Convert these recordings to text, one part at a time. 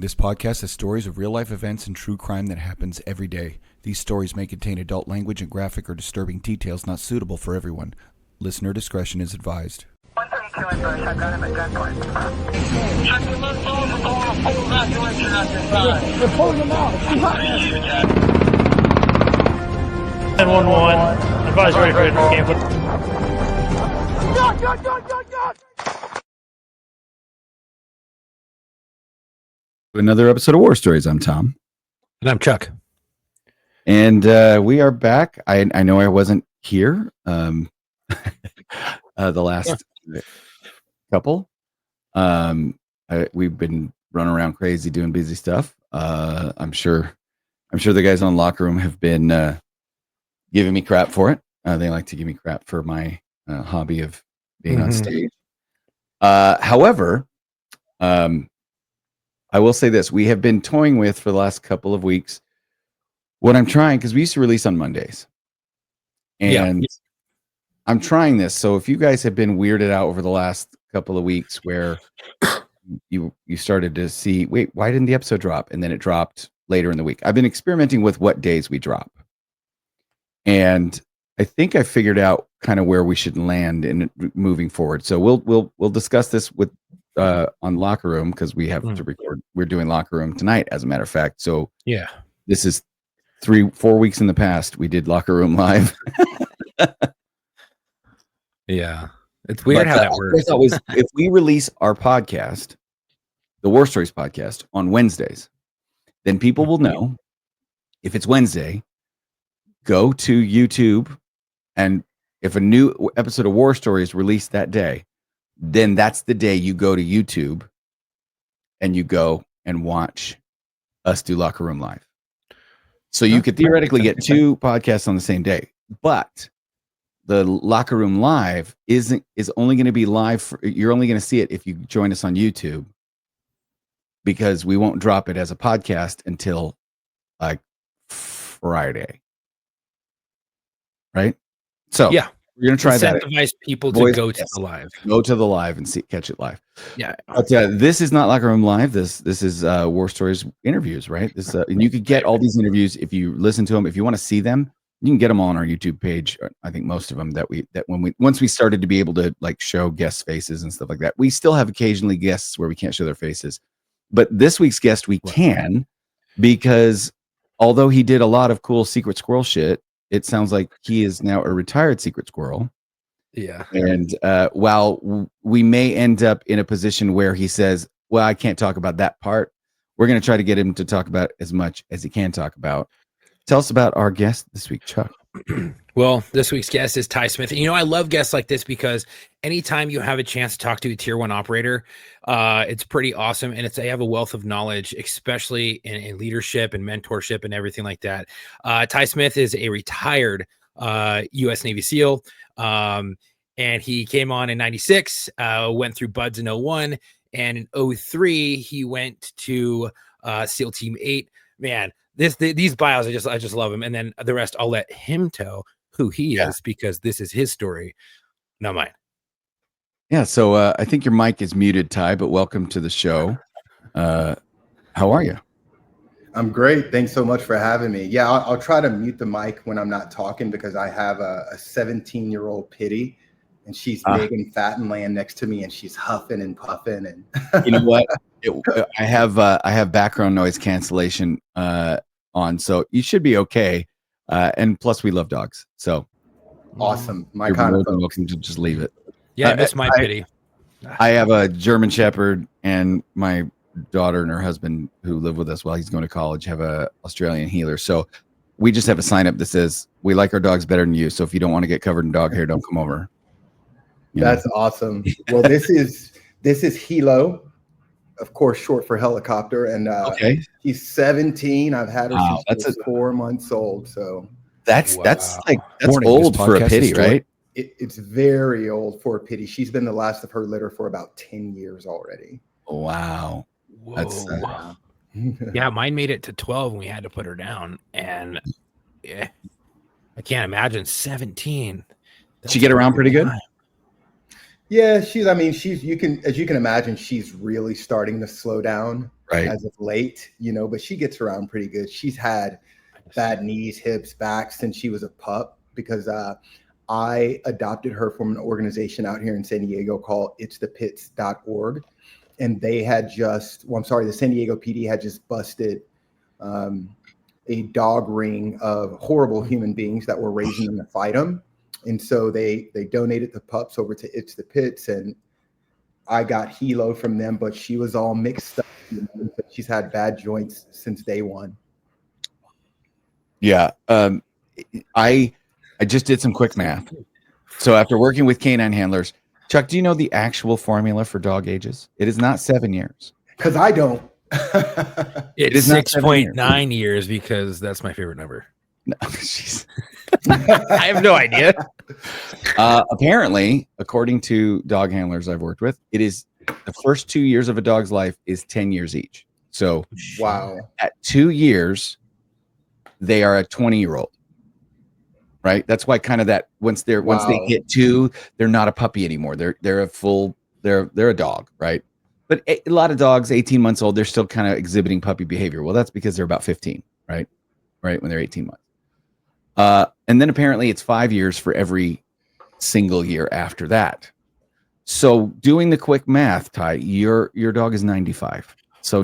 This podcast has stories of real-life events and true crime that happens every day. These stories may contain adult language and graphic or disturbing details not suitable for everyone. Listener discretion is advised. 132 in Bush, I've got him at gunpoint. They're pulling them out. 911. Advise ready for camp. Another episode of War Stories. I'm Tom. And I'm Chuck. And we are back. I know I wasn't here the last couple. We've been running around crazy doing busy stuff. I'm sure the guys on Locker Room have been giving me crap for it. They like to give me crap for my hobby of being on stage. However, I will say this. We have been toying with for the last couple of weeks what I'm trying, because we used to release on Mondays. And I'm trying this. So if you guys have been weirded out over the last couple of weeks where you started to see, wait, why didn't the episode drop? And then it dropped later in the week. I've been experimenting with what days we drop. And I think I figured out kind of where we should land in moving forward. So we'll discuss this with on Locker Room, because we have to record. We're doing Locker Room tonight, as a matter of fact. So yeah, this is 3-4 weeks in the past. We did Locker Room live. Yeah, it's weird how that works. If we release our podcast, the War Stories podcast, on Wednesdays, then people will know. If it's Wednesday, go to YouTube, and if a new episode of War Stories is released that day, then that's the day you go to YouTube and you go and watch us do Locker Room live. So you could theoretically get 2 podcasts on the same day, but the Locker Room live is only going to be live. You're only going to see it if you join us on YouTube, because we won't drop it as a podcast until like Friday. Right? So yeah, we're going to try that. Incentivize people to go to the live. Go to the live and catch it live. Yeah. But this is not Locker Room Live. This is War Stories interviews, right? This and you could get all these interviews if you listen to them. If you want to see them, you can get them all on our YouTube page. I think most of them once we started to be able to like show guest faces and stuff like that. We still have occasionally guests where we can't show their faces, but this week's guest we can, because although he did a lot of cool Secret Squirrel shit, it sounds like he is now a retired Secret Squirrel. Yeah. And while we may end up in a position where he says, well, I can't talk about that part, we're going to try to get him to talk about as much as he can talk about. Tell us about our guest this week, Chuck. Well, this week's guest is Ty Smith. And, I love guests like this because anytime you have a chance to talk to a tier 1 operator, it's pretty awesome. And they have a wealth of knowledge, especially in leadership and mentorship and everything like that. Ty Smith is a retired U.S. Navy SEAL. And he came on in 96, went through BUDS in 01. And in 03, he went to SEAL Team 8. Man, these bios, I just love him. And then the rest, I'll let him tell who he is, because this is his story, not mine. Yeah. So I think your mic is muted, Ty, but welcome to the show. How are you? I'm great. Thanks so much for having me. Yeah, I'll try to mute the mic when I'm not talking, because I have a 17-year-old pitty, and she's big and fat and laying next to me, and she's huffing and puffing. And you know what? I have background noise cancellation on, so you should be okay. And plus, we love dogs, so awesome. My you're kind of welcome to just leave it. Yeah, I miss my pity. I have a German Shepherd, and my daughter and her husband, who live with us while he's going to college, have a Australian Healer. So we just have a sign up that says, we like our dogs better than you. So if you don't want to get covered in dog hair, don't come over. That's awesome. Well, this is Hilo, of course, short for helicopter. And he's 17. I've had her since she was 4 months old. So that's old for a pitty, right? It's very old for a pitty. She's been the last of her litter for about 10 years already. Wow. Whoa. Yeah, mine made it to 12 and we had to put her down. And I can't imagine 17. Did she get around pretty good? Yeah, as you can imagine, she's really starting to slow down. right. as of late, but she gets around pretty good. She's had bad knees, hips, back since she was a pup because I adopted her from an organization out here in San Diego called itsthepits.org. And they had the San Diego PD had just busted a dog ring of horrible human beings that were raising them to fight them. And so they donated the pups over to It's the Pits, and I got Hilo from them, but she was all mixed up. She's had bad joints since day one. Yeah. I just did some quick math. So after working with canine handlers, Chuck, do you know the actual formula for dog ages? It is not 7 years. Because I don't. It is 6.9 years because that's my favorite number. No, jeez. I have no idea. Apparently, according to dog handlers I've worked with, it is the first 2 years of a dog's life is 10 years each. So wow. At 2 years, they are a 20-year-old. Right. That's why kind of that once they hit 2, they're not a puppy anymore. They're a dog. Right. But a lot of dogs, 18 months old, they're still kind of exhibiting puppy behavior. Well, that's because they're about 15. Right. When they're 18 months. And then apparently it's 5 years for every single year after that. So doing the quick math, Ty, your dog is 95. So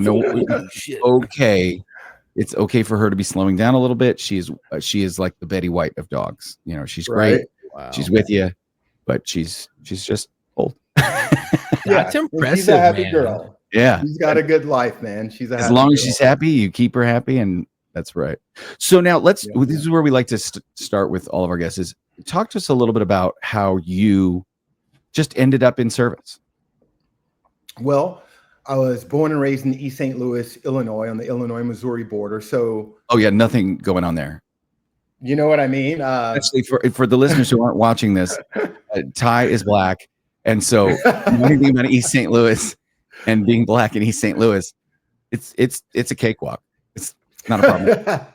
okay. It's okay for her to be slowing down a little bit. She is like the Betty White of dogs. She's great. Right. Wow. She's with you, but she's just old. That's impressive. She's a happy man. girl. Yeah. She's got a good life, man. She's as long as she's happy, you keep her happy, and that's right. So now this is where we like to start with all of our guests. Is talk to us a little bit about how you just ended up in service. Well, I was born and raised in East St. Louis, Illinois, on the Illinois-Missouri border. So, Nothing going on there. You know what I mean? Actually, for the listeners who aren't watching this, Ty is black, and so anything about East St. Louis and being black in East St. Louis, it's a cakewalk. It's not a problem.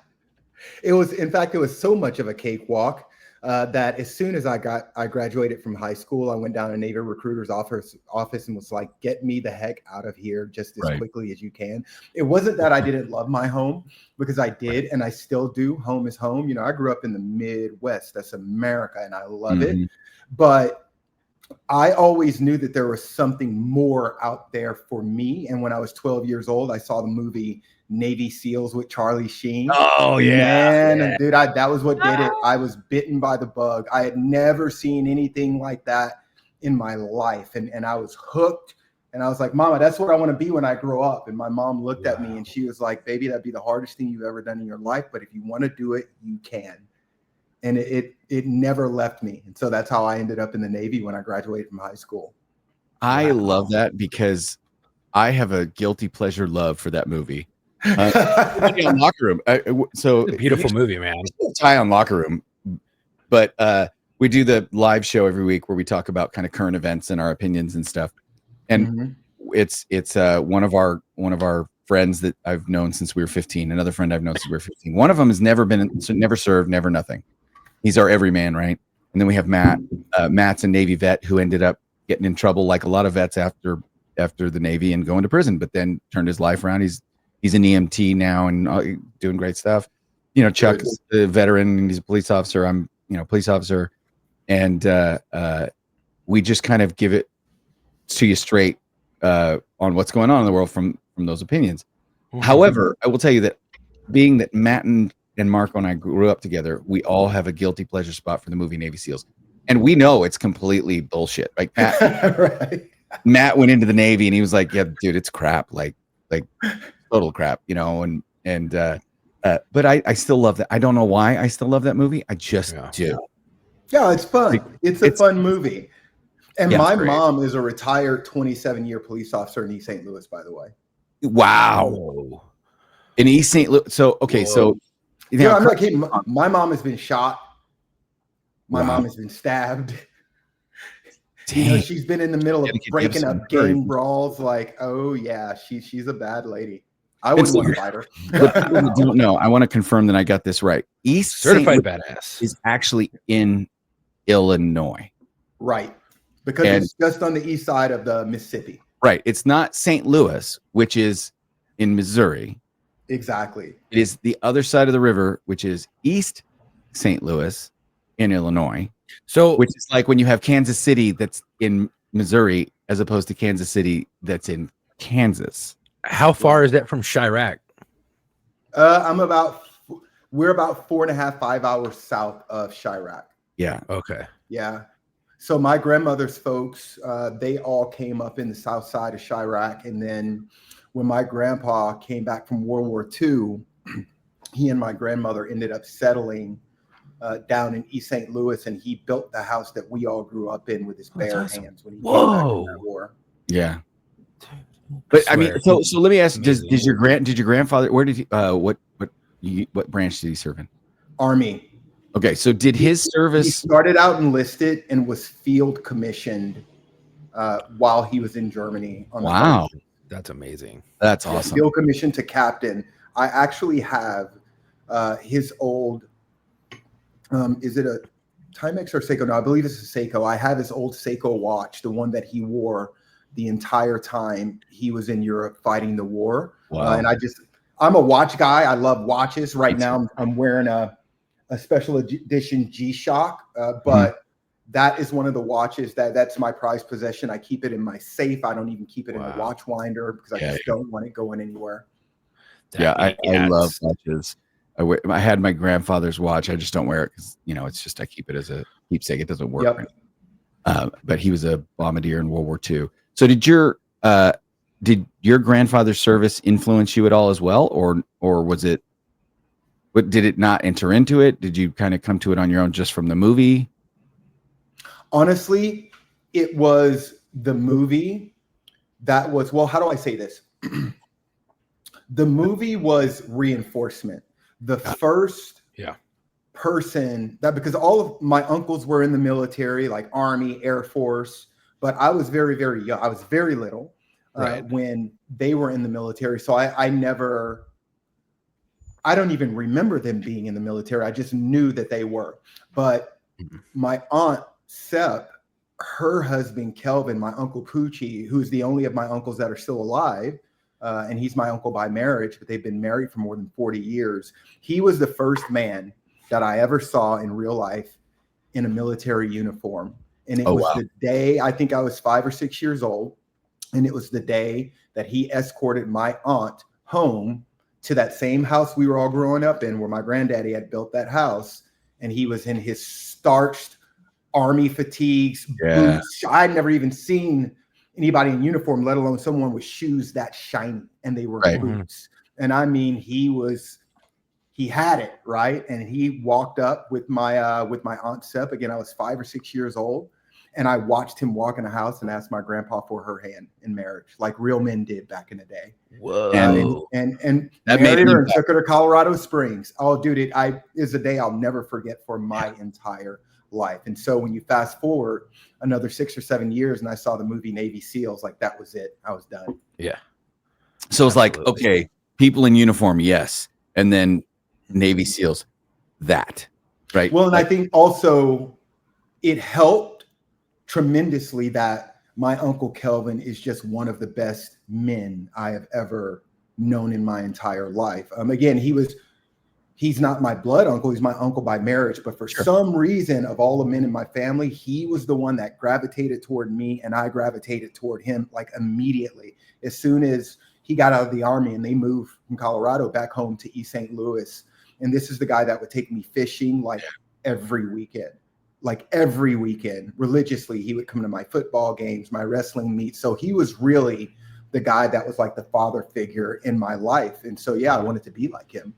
It was so much of a cakewalk that as soon as I graduated from high school, I went down to Navy recruiter's office and was like, get me the heck out of here just as quickly as you can. It wasn't that I didn't love my home, because I did, and I still do. Home is home. I grew up in the Midwest. That's America, and I love it. But I always knew that there was something more out there for me. And when I was 12 years old, I saw the movie Navy SEALs with Charlie Sheen. Oh yeah, man, dude, that was what did it. I was bitten by the bug. I had never seen anything like that in my life, and I was hooked. And I was like, Mama, that's what I want to be when I grow up. And my mom looked at me and she was like, baby, that'd be the hardest thing you've ever done in your life, but if you want to do it, you can. And it never left me. And so that's how I ended up in the Navy when I graduated from high school. I love that because I have a guilty pleasure love for that movie. On Locker Room. So it's a beautiful movie, man. Tie on Locker Room, but we do the live show every week where we talk about kind of current events and our opinions and stuff. And it's one of our friends that I've known since we were 15. Another friend I've known since we were 15. One of them has never served, never nothing. He's our everyman, right? And then we have Matt. Matt's a Navy vet who ended up getting in trouble like a lot of vets after the Navy and going to prison, but then turned his life around. He's an EMT now and doing great stuff. Chuck is a veteran and he's a police officer. I'm, police officer. And we just kind of give it to you straight on what's going on in the world from those opinions. However, I will tell you that being that Matt and Marco and I grew up together, we all have a guilty pleasure spot for the movie Navy SEALs. And we know it's completely bullshit. Like Matt went into the Navy and he was like, yeah, dude, it's crap. Like total crap, but I still love that. I don't know why I still love that movie. I just do. Yeah, it's fun. It's a fun movie. And my mom is a retired 27-year police officer in East St. Louis, by the way. Wow. In East St. Louis. So, okay. Whoa. So, I'm not kidding. My mom has been shot. My mom has been stabbed. She's been in the middle of breaking up gang brawls. Like, oh yeah, she's a bad lady. I wouldn't want to fight her. But people that don't know, I want to confirm that I got this right. East certified badass is actually in Illinois, right? Because it's just on the east side of the Mississippi. Right. It's not St. Louis, which is in Missouri. Exactly. It is the other side of the river, which is East St. Louis in Illinois. So Which is like when you have Kansas City that's in Missouri as opposed to Kansas City that's in Kansas. how far is that from Chirac? We're about 4.5, 5 hours south of Chirac. Yeah. Okay. Yeah. So my grandmother's folks, they all came up in the south side of Chirac. And then when my grandpa came back from World War II, he and my grandmother ended up settling down in East St. Louis, and he built the house that we all grew up in with his bare hands when he came back from that war. Yeah. But I mean, so let me ask: Did your grandfather? Where did he? What branch did he serve in? Army. Okay, so did his service? He started out enlisted and was field commissioned while he was in Germany. Wow, that's amazing. That's awesome. Field commissioned to captain. I actually have his old. Is it a Timex or Seiko? No, I believe it's a Seiko. I have his old Seiko watch, the one that he wore the entire time he was in Europe fighting the war. Wow. And I'm a watch guy. I love watches. Right now, I'm wearing a special edition G-Shock, but that is one of the watches that's my prized possession. I keep it in my safe. I don't even keep it in a watch winder because I just don't want it going anywhere. I love watches. I had my grandfather's watch. I just don't wear it because it's just I keep it as a keepsake. It doesn't work. Yep. But he was a bombardier in World War II. So did your grandfather's service influence you at all as well, or was it? But did it not enter into it? Did you kind of come to it on your own just from the movie? Honestly, it was the movie that was. Well, how do I say this? The movie was reinforcement. The first person that, because all of my uncles were in the military, like Army, Air Force, but I was very, very young. I was very little when they were in the military. So I don't even remember them being in the military. I just knew that they were. But my aunt, Sep, her husband, Kelvin, my uncle Poochie, who's the only of my uncles that are still alive, and he's my uncle by marriage, but they've been married for more than 40 years. He was the first man that I ever saw in real life in a military uniform. And it was the day, I think I was 5 or 6 years old. And it was the day that he escorted my aunt home to that same house we were all growing up in, where my granddaddy had built that house. And he was in his starched Army fatigues, boots. I'd never even seen anybody in uniform, let alone someone with shoes that shiny, and they were boots. And I mean, he had it, right? And he walked up with my aunt Sep. Again, I was 5 or 6 years old, and I watched him walk in the house and ask my grandpa for her hand in marriage, like real men did back in the day. Whoa! And that married her and took her to Colorado Springs. Oh, dude, is a day I'll never forget for my entire life. And so when you fast forward another 6 or 7 years, and I saw the movie Navy SEALs, like that was it. I was done. Yeah. So it's like, okay, people in uniform, yes, and then Navy SEALs, that, right? Well, and I think also it helped tremendously that my uncle Kelvin is just one of the best men I have ever known in my entire life. Again, he's not my blood uncle, he's my uncle by marriage, but for some reason, of all the men in my family, he was the one that gravitated toward me, and I gravitated toward him like immediately. As soon as he got out of the Army and they moved from Colorado back home to East St. Louis. And this is the guy that would take me fishing like every weekend, religiously. He would come to my football games, my wrestling meets. So he was really the guy that was like the father figure in my life. And so, I wanted to be like him.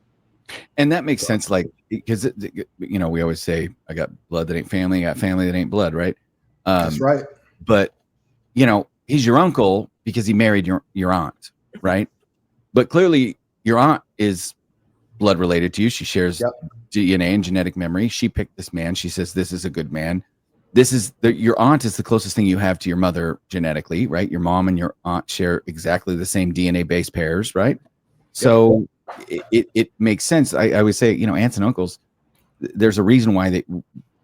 And that makes sense. Like, because, we always say, I got blood that ain't family, I got family that ain't blood. Right. That's right. But, he's your uncle because he married your aunt. Right. But clearly your aunt is blood related to you. She shares DNA and genetic memory. She picked this man. She says, this is a good man. Your aunt is the closest thing you have to your mother genetically, right? Your mom and your aunt share exactly the same DNA base pairs, right? So it makes sense. I would say, aunts and uncles, there's a reason why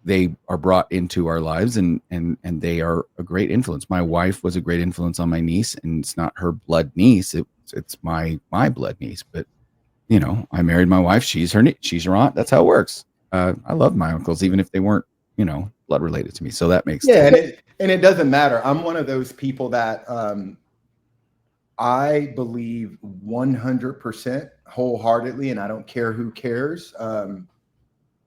they are brought into our lives, and they are a great influence. My wife was a great influence on my niece, and it's not her blood niece. It's it's my blood niece. But you know, I married my wife. She's her aunt. That's how it works. I love my uncles, even if they weren't, you know, blood related to me. So that makes sense. And it doesn't matter. I'm one of those people that I believe 100% wholeheartedly, and I don't care who cares,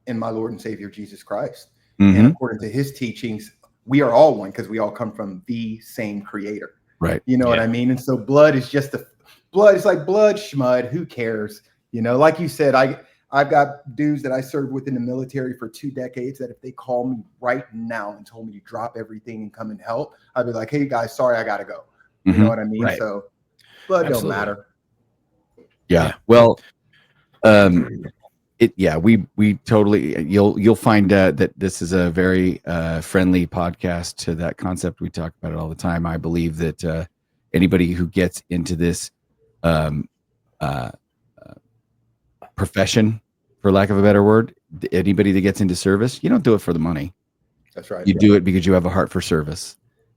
in my Lord and Savior Jesus Christ. Mm-hmm. And according to his teachings, we are all one because we all come from the same creator. Right. You know what I mean? And so blood is just blood. It's like blood schmud. Who cares? You know, like you said, I've got dudes that I served with in the military for 2 decades that if they call me right now and told me to drop everything and come and help, I'd be like, hey guys, sorry, I got to go. You know what I mean? Right. So blood don't matter. Yeah. Well, we totally, you'll find that this is a very friendly podcast to that concept. We talk about it all the time. I believe that anybody who gets into this profession, for lack of a better word, anybody that gets into service, you don't do it for the money. That's right. You do it because you have a heart for service.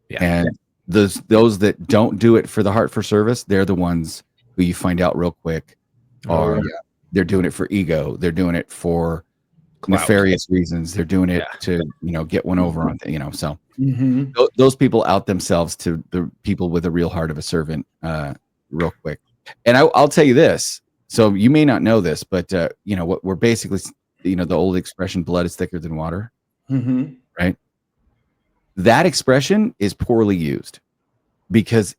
Yeah. And those that don't do it for the heart for service, they're the ones who you find out real quick are they're doing it for ego. They're doing it for nefarious reasons. They're doing it to, you know, get one over on, you know, so those people out themselves to the people with a real heart of a servant real quick. And I'll tell you this. So you may not know this, but you know, what we're basically, you know, the old expression, blood is thicker than water, right? That expression is poorly used because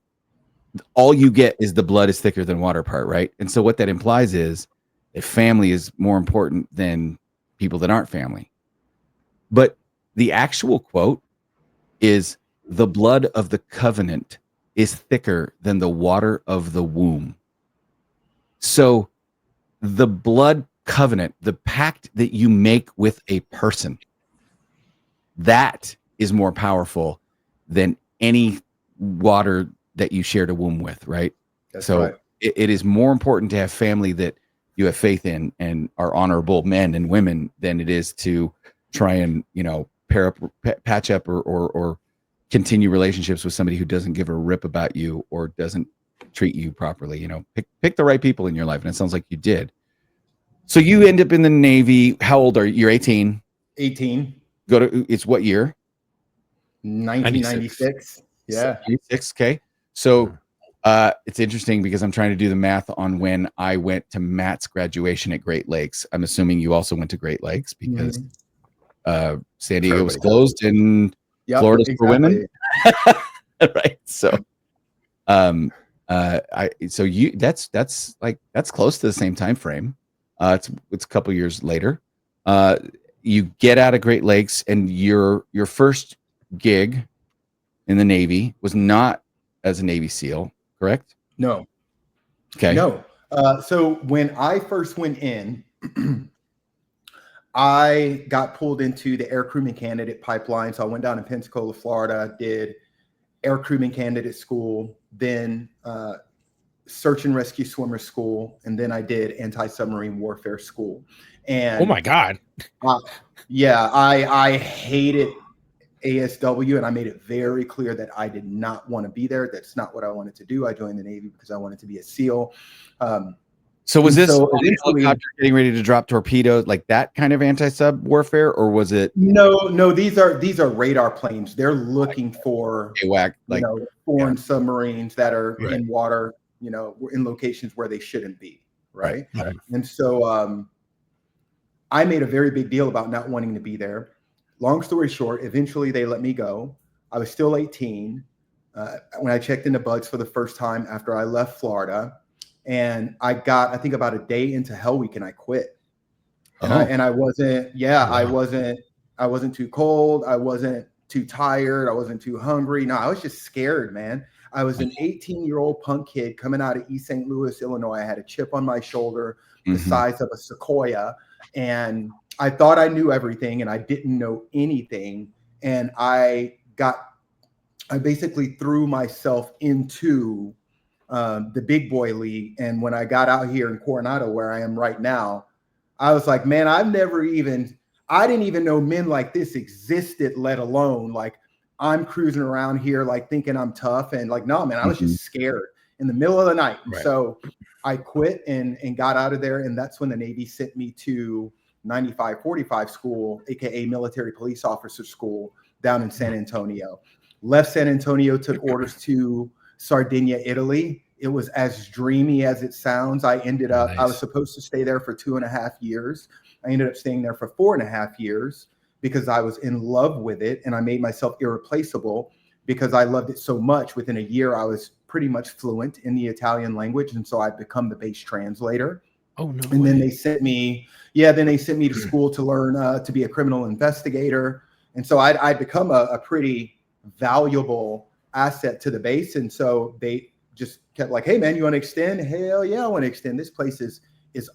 all you get is the blood is thicker than water part, right? And so what that implies is that family is more important than people that aren't family. But the actual quote is the blood of the covenant is thicker than the water of the womb. So the blood covenant, the pact that you make with a person, that is more powerful than any water that you shared a womb with, right? That's right. It is more important to have family that you have faith in and are honorable men and women than it is to try and, you know, patch up or continue relationships with somebody who doesn't give a rip about you or doesn't treat you properly. You know, pick the right people in your life, and it sounds like you did. So you end up in the Navy. How old are you? You're 18. 18. It's what year? 1996. Yeah. 96. Okay. So it's interesting because I'm trying to do the math on when I went to Matt's graduation at Great Lakes. I'm assuming you also went to Great Lakes because San Diego was closed and Florida's for women. Right. So that's close to the same time frame. It's a couple years later. You get out of Great Lakes, and your first gig in the Navy was not as a Navy SEAL, correct? No. Okay. No. So when I first went in, I got pulled into the air crewman candidate pipeline. So I went down to Pensacola, Florida, did air crewman candidate school, then search and rescue swimmer school, and then I did anti-submarine warfare school. And oh my God. I hated ASW, and I made it very clear that I did not want to be there. That's not what I wanted to do. I joined the Navy because I wanted to be a SEAL. So was this helicopter getting ready to drop torpedoes, like that kind of anti-sub warfare, or was it? No. These are radar planes. They're looking for foreign submarines that are in water, you know, in locations where they shouldn't be. Right. And so I made a very big deal about not wanting to be there. Long story short, eventually they let me go. I was still 18 when I checked into Buds for the first time after I left Florida. And I got, I think, about a day into Hell Week, and I quit. And I wasn't, I wasn't too cold. I wasn't too tired. I wasn't too hungry. No, I was just scared, man. I was an 18-year-old punk kid coming out of East St. Louis, Illinois. I had a chip on my shoulder the size of a sequoia. And I thought I knew everything, and I didn't know anything. And I basically threw myself into the big boy league. And when I got out here in Coronado, where I am right now, I was like, man, I didn't even know men like this existed, let alone like I'm cruising around here, like thinking I'm tough. And like, no, man, I was just scared. in the middle of the night. Right. So I quit and got out of there. And that's when the Navy sent me to 9545 school, AKA military police officer school down in San Antonio. Left San Antonio, took orders to Sardinia, Italy. It was as dreamy as it sounds. I ended up, I was supposed to stay there for 2.5 years. I ended up staying there for 4.5 years because I was in love with it, and I made myself irreplaceable because I loved it so much. Within a year, I was pretty much fluent in the Italian language, and so I'd become the base translator. Oh, no and way. then they sent me, to school to learn to be a criminal investigator. And so I'd become a pretty valuable asset to the base. And so they just kept like, hey man, you want to extend? Hell yeah, I want to extend. This place is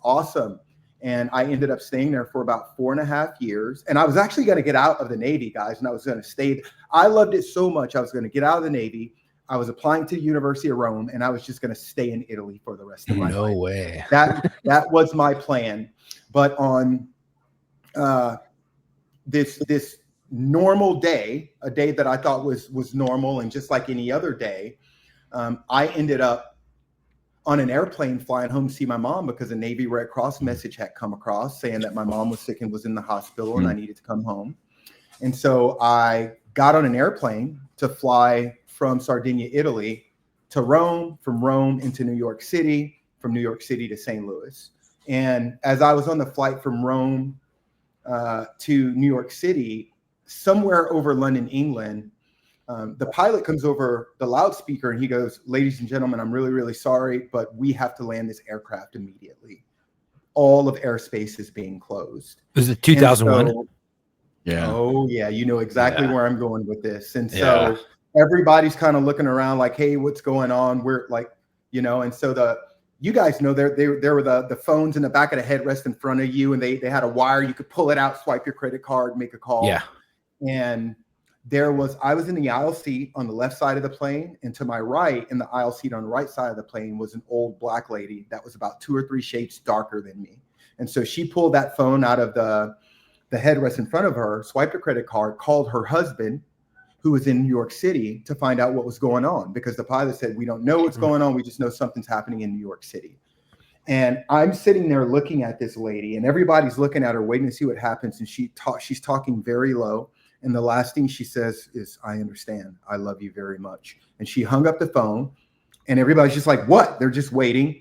awesome. And I ended up staying there for about 4.5 years. And I was actually going to get out of the Navy, guys, and I was going to stay. I loved it so much. I was going to get out of the Navy. I was applying to the University of Rome, and I was just going to stay in Italy for the rest of my life. No way. That was my plan. But on this normal day, a day that I thought was normal and just like any other day, I ended up on an airplane flying home to see my mom because a Navy Red Cross message had come across saying that my mom was sick and was in the hospital and I needed to come home. And so I got on an airplane to fly from Sardinia, Italy to Rome, from Rome into New York City, from New York City to St. Louis. And as I was on the flight from Rome to New York City, somewhere over London, England, the pilot comes over the loudspeaker and he goes, ladies and gentlemen, I'm really, really sorry, but we have to land this aircraft immediately. All of airspace is being closed. Was it 2001? So, Yeah. Oh, yeah. You know exactly where I'm going with this. And so everybody's kind of looking around like, hey, what's going on? We're like, and so you guys know there were the phones in the back of the headrest in front of you, and they had a wire. You could pull it out, swipe your credit card, make a call. Yeah. And I was in the aisle seat on the left side of the plane, and to my right, in the aisle seat on the right side of the plane, was an old black lady that was about 2 or 3 shades darker than me. And so she pulled that phone out of the headrest in front of her, swiped her credit card, called her husband, who was in New York City, to find out what was going on, because the pilot said, we don't know what's going on. We just know something's happening in New York City. And I'm sitting there looking at this lady, and everybody's looking at her, waiting to see what happens. And she's talking very low. And the last thing she says is, I understand. I love you very much. And she hung up the phone, and everybody's just like, what? They're just waiting.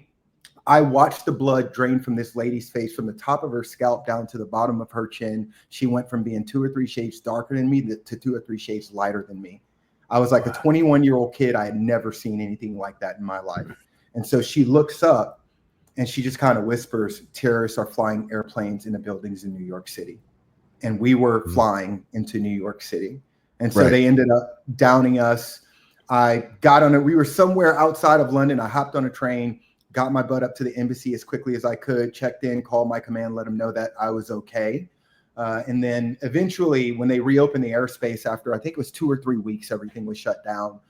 I watched the blood drain from this lady's face, from the top of her scalp down to the bottom of her chin. She went from being 2 or 3 shades darker than me to 2 or 3 shades lighter than me. I was like a 21-year-old kid. I had never seen anything like that in my life. And so she looks up and she just kind of whispers, terrorists are flying airplanes into buildings in New York City. And we were flying into New York City. And so they ended up downing us. I got on it. We were somewhere outside of London. I hopped on a train, got my butt up to the embassy as quickly as I could, checked in, called my command, let them know that I was okay. And then eventually, when they reopened the airspace after, I think it was 2 or 3 weeks, everything was shut down.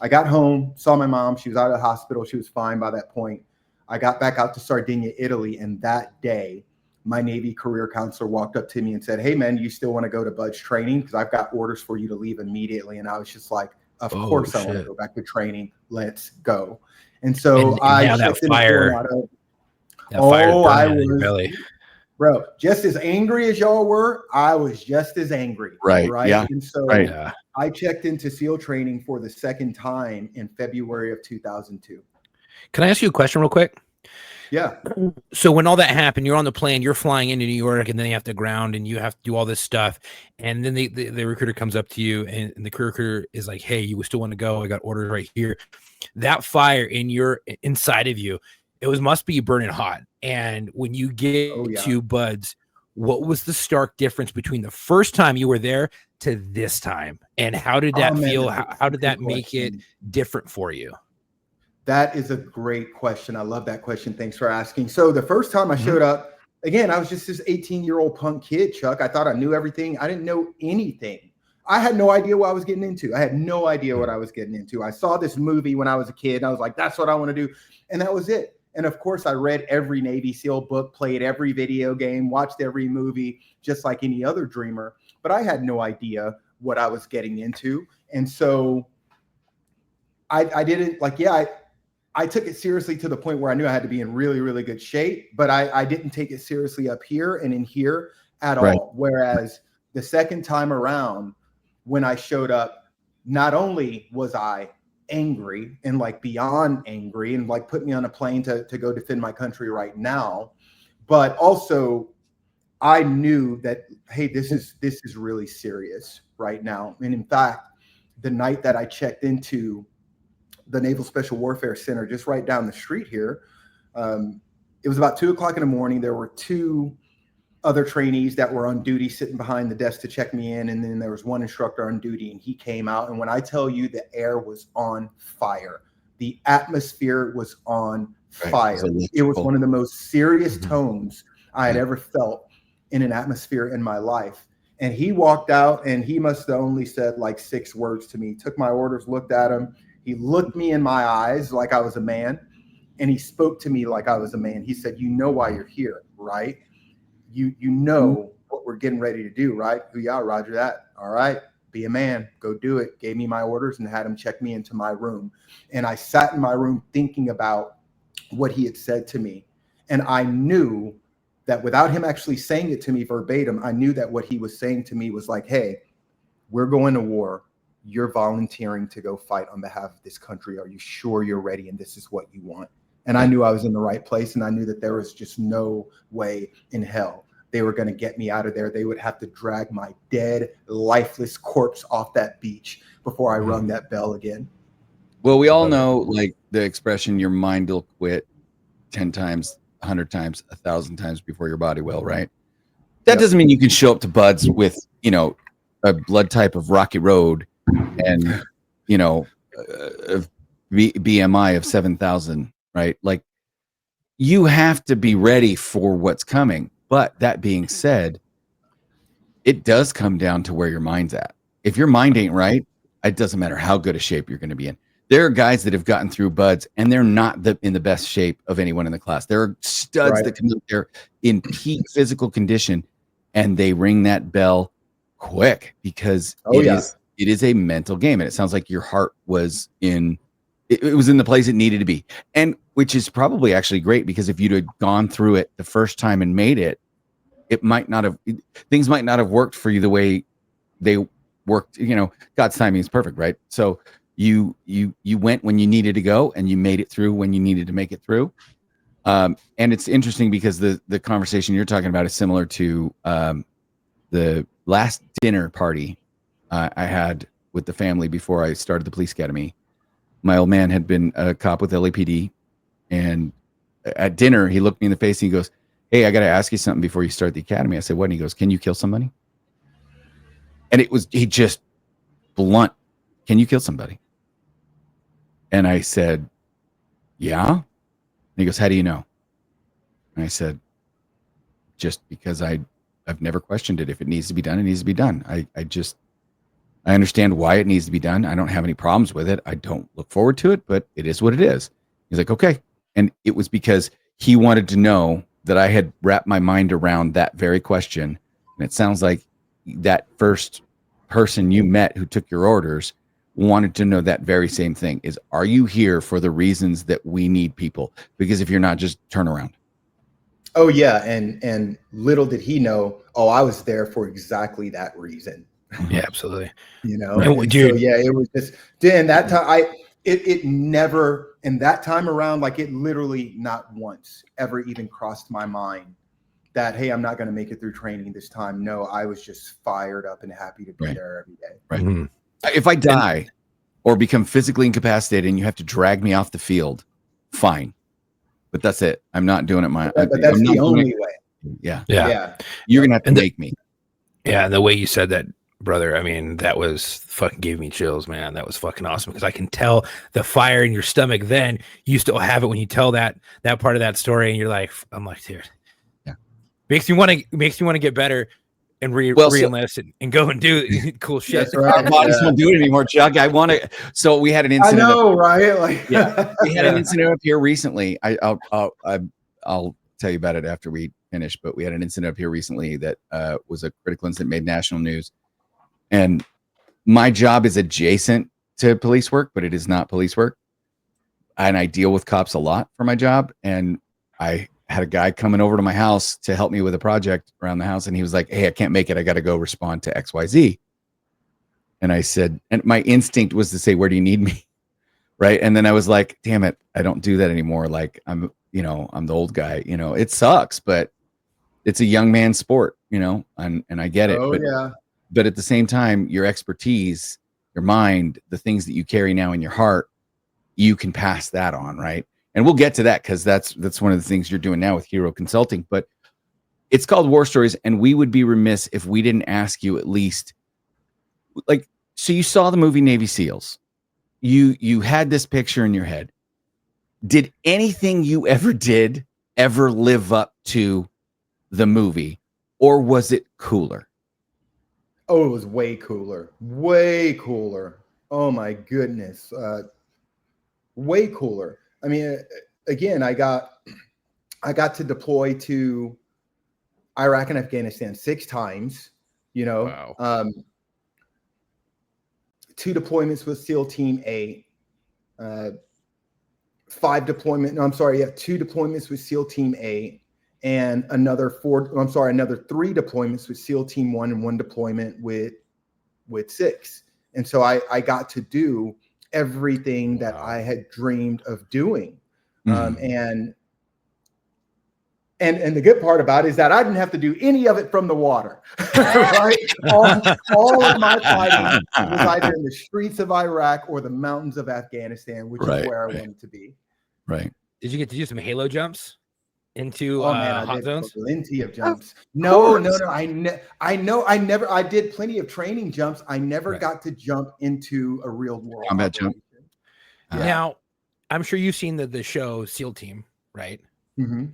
I got home, saw my mom. She was out of the hospital. She was fine by that point. I got back out to Sardinia, Italy. And that day, my Navy career counselor walked up to me and said, hey, man, you still want to go to BUDS training? Because I've got orders for you to leave immediately. And I was just like, of course I want to go back to training. Let's go. And so I that fire I was in your belly. Bro, just as angry as y'all were, I was just as angry. Right. Yeah. And so I checked into SEAL training for the second time in February of 2002. Can I ask you a question real quick? Yeah. So when all that happened, you're on the plane, you're flying into New York, and then you have to ground and you have to do all this stuff. And then the recruiter comes up to you, and the recruiter is like, hey, you still want to go? I got orders right here. That fire inside of you, must be burning hot. And when you get to BUDS, what was the stark difference between the first time you were there to this time? And how did that feel? How did that make it different for you? That is a great question. I love that question. Thanks for asking. So the first time I showed up, again, I was just this 18-year-old punk kid, Chuck. I thought I knew everything. I didn't know anything. I had no idea what I was getting into. I had no idea what I was getting into. I saw this movie when I was a kid, and I was like, that's what I want to do. And that was it. And of course, I read every Navy SEAL book, played every video game, watched every movie, just like any other dreamer. But I had no idea what I was getting into. And so I didn't I took it seriously to the point where I knew I had to be in really, really good shape, but I didn't take it seriously up here and in here at all. Whereas the second time around, when I showed up, not only was I angry and like beyond angry and like put me on a plane to go defend my country right now, but also I knew that, hey, this is really serious right now. And in fact, the night that I checked into the Naval Special Warfare Center just right down the street here, it was about 2 o'clock in the morning. There were 2 other trainees that were on duty sitting behind the desk to check me in. And then there was one instructor on duty, and he came out. And when I tell you the air was on fire, the atmosphere was on fire. It was one of the most serious tones I had ever felt in an atmosphere in my life. And he walked out, and he must have only said like 6 words to me, took my orders, looked at him. He looked me in my eyes like I was a man, and he spoke to me like I was a man. He said, "You know why you're here, right? You know what we're getting ready to do, right?" "Yeah, roger that." "All right, be a man, go do it." Gave me my orders and had him check me into my room. And I sat in my room thinking about what he had said to me. And I knew that without him actually saying it to me verbatim, I knew that what he was saying to me was like, hey, we're going to war. You're volunteering to go fight on behalf of this country. Are you sure you're ready? And this is what you want. And I knew I was in the right place. And I knew that there was just no way in hell they were going to get me out of there. They would have to drag my dead, lifeless corpse off that beach before I rung that bell again. Well, we all know like the expression, your mind will quit 10 times, 100 times, 1,000 times before your body will, right? That doesn't mean you can show up to buds with, you know, a blood type of Rocky Road and, you know, a BMI of 7,000, right? Like, you have to be ready for what's coming. But that being said, it does come down to where your mind's at. If your mind ain't right, it doesn't matter how good a shape you're going to be in. There are guys that have gotten through buds and they're not in the best shape of anyone in the class. There are studs that come out there in peak physical condition and they ring that bell quick because it is a mental game. And it sounds like your heart was in it was in the place it needed to be. And which is probably actually great, because if you'd have gone through it the first time and made it, things might not have worked for you the way they worked. You know, God's timing is perfect, right? So you went when you needed to go and you made it through when you needed to make it through. And it's interesting because the conversation you're talking about is similar to the last dinner party I had with the family before I started the police academy. My old man had been a cop with LAPD, and at dinner he looked me in the face and he goes, "Hey, I got to ask you something before you start the academy." I said, "What?" And he goes, "Can you kill somebody?" And he just blunt, "Can you kill somebody?" And I said, "Yeah." And he goes, "How do you know?" And I said, "Just because I've never questioned it. If it needs to be done, it needs to be done. I understand why it needs to be done. I don't have any problems with it. I don't look forward to it, but it is what it is." He's like, "Okay." And it was because he wanted to know that I had wrapped my mind around that very question. And it sounds like that first person you met who took your orders wanted to know that very same thing, is, are you here for the reasons that we need people? Because if you're not, just turn around. Oh yeah. And little did he know, I was there for exactly that reason. Yeah, absolutely. You know, and dude, so, yeah, it was just, Dan, that time it never, and that time around, like, it literally not once ever even crossed my mind that, hey, I'm not going to make it through training this time. No, I was just fired up and happy to be there every day. Right. Mm-hmm. If I die or become physically incapacitated and you have to drag me off the field, fine. But that's it. I'm not doing it but that's the only way. Yeah. You're going to have to make me. Yeah. And the way you said that, brother, I mean, that was fucking gave me chills, man. That was fucking awesome, because I can tell the fire in your stomach. Then you still have it when you tell that part of that story, and you're like, I'm like, dude, makes me want to get better and re-enlist and go and do cool shit. That's right. Our bodies won't do it anymore, Chuck. I want to. So we had an incident. I know, right? Like, we had an incident up here recently. I'll tell you about it after we finish. But we had an incident up here recently that was a critical incident, made national news. And my job is adjacent to police work, but it is not police work. and I deal with cops a lot for my job. And I had a guy coming over to my house to help me with a project around the house. And he was like, hey, I can't make it. I got to go respond to XYZ. And I said, and my instinct was to say, where do you need me? Right. And then I was like, damn it, I don't do that anymore. Like I'm the old guy, it sucks, but it's a young man's sport, and I get it. But at the same time, your expertise, your mind, the things that you carry now in your heart, you can pass that on. Right. And we'll get to that because that's one of the things you're doing now with Hero Consulting. But it's called War Stories. And we would be remiss if we didn't ask you at least, like, so you saw the movie Navy SEALs. You had this picture in your head. Did anything you ever did ever live up to the movie, or was it cooler? Oh, it was way cooler. Way cooler. Oh my goodness. Way cooler. I mean, again, I got to deploy to Iraq and Afghanistan 6 times, Wow. 2 deployments with SEAL Team 8, 2 deployments with SEAL Team 8, and another 3 deployments with SEAL Team 1 and 1 deployment with 6. And so I got to do everything that I had dreamed of doing. And the good part about it is that I didn't have to do any of it from the water, right? All of my fighting was either in the streets of Iraq or the mountains of Afghanistan, which is where I wanted to be. Right. Did you get to do some halo jumps into I hot did zones? Plenty of jumps. No. I did plenty of training jumps. I never got to jump into a real world combat jump. Now, I'm sure you've seen the show SEAL Team, right? Mm-hmm.